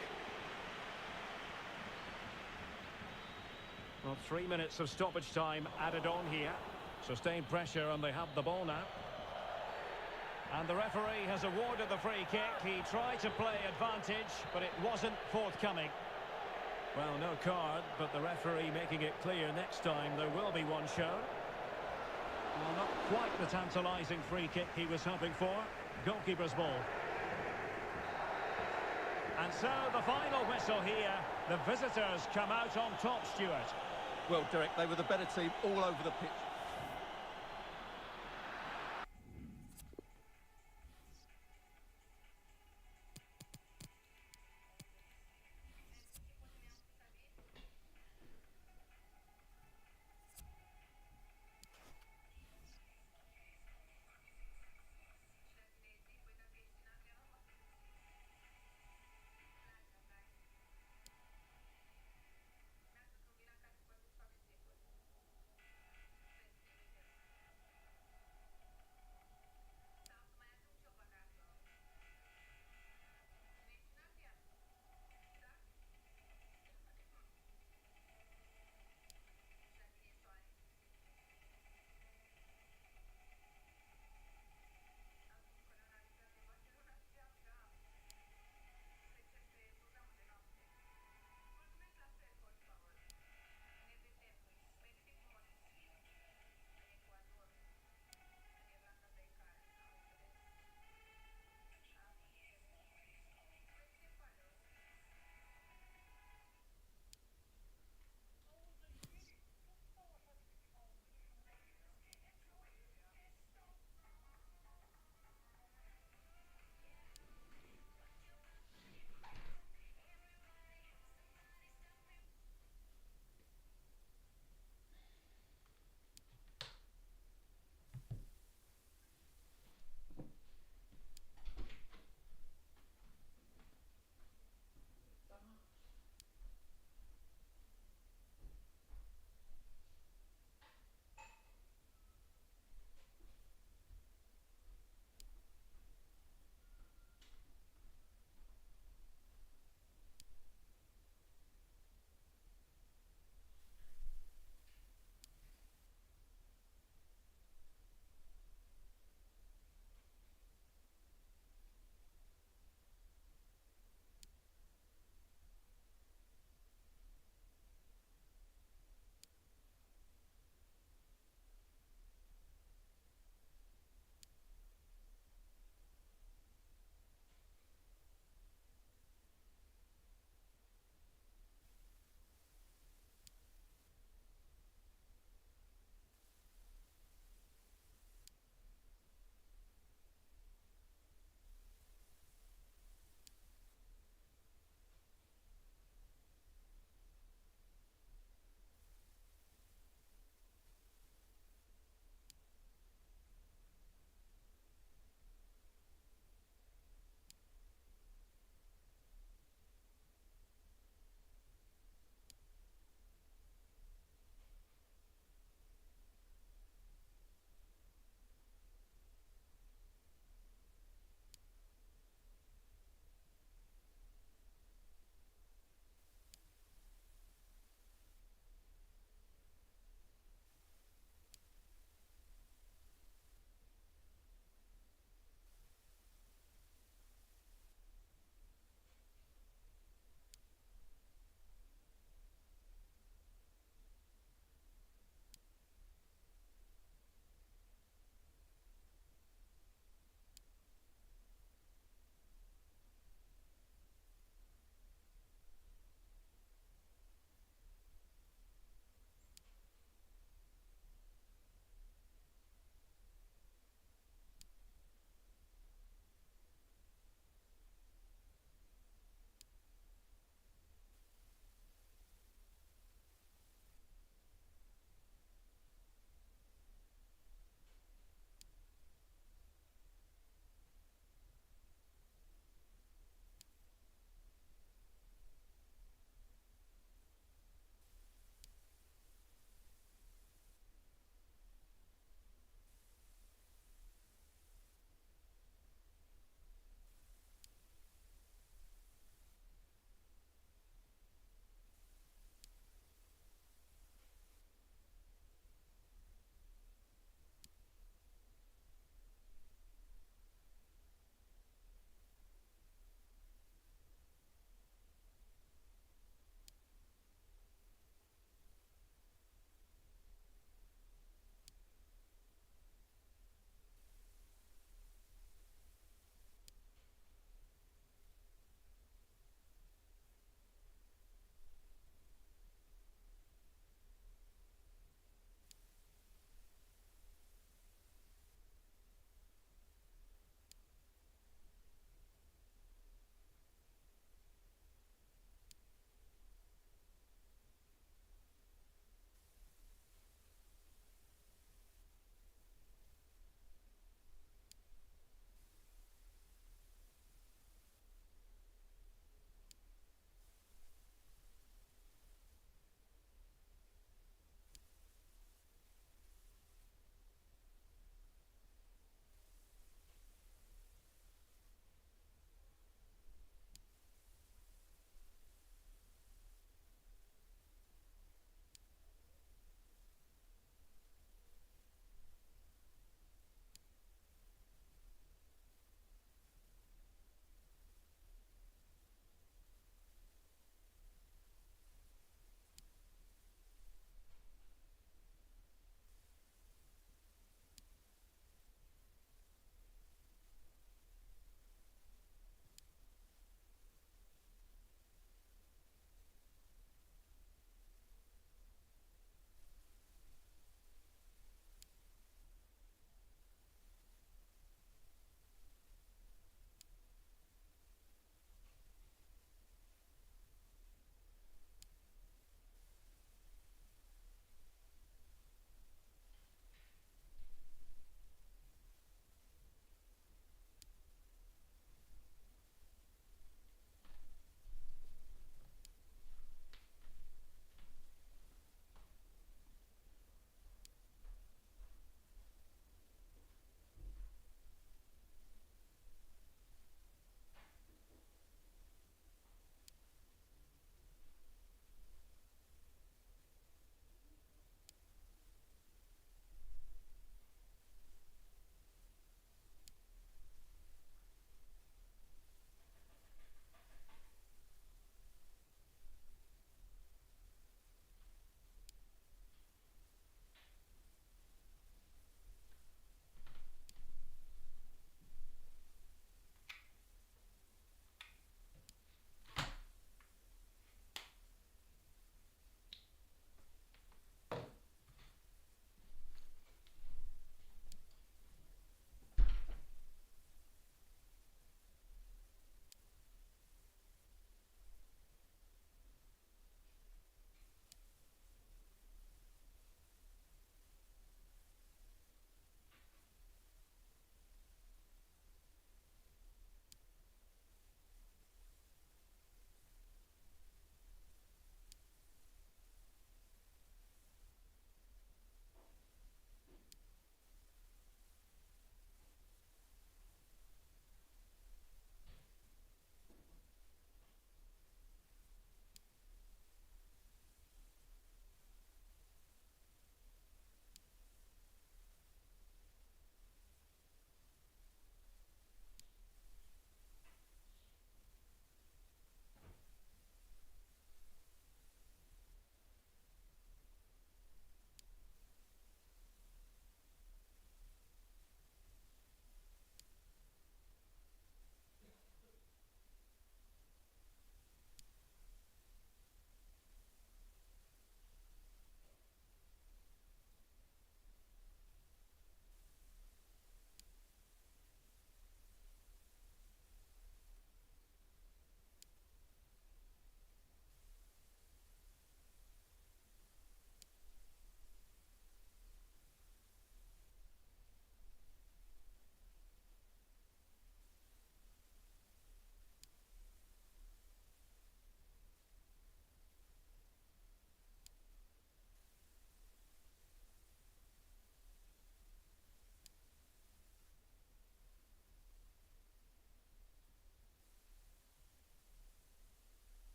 Well, 3 minutes of stoppage time added on here. Sustained pressure and they have the ball now. And the referee has awarded the free kick. He tried to play advantage, but it wasn't forthcoming. Well, no card, but the referee making it clear next time there will be one shown. Well, not quite the tantalising free kick he was hoping for. Goalkeeper's ball. And so the final whistle here. The visitors come out on top, Stuart. Well, Derek, they were the better team all over the pitch.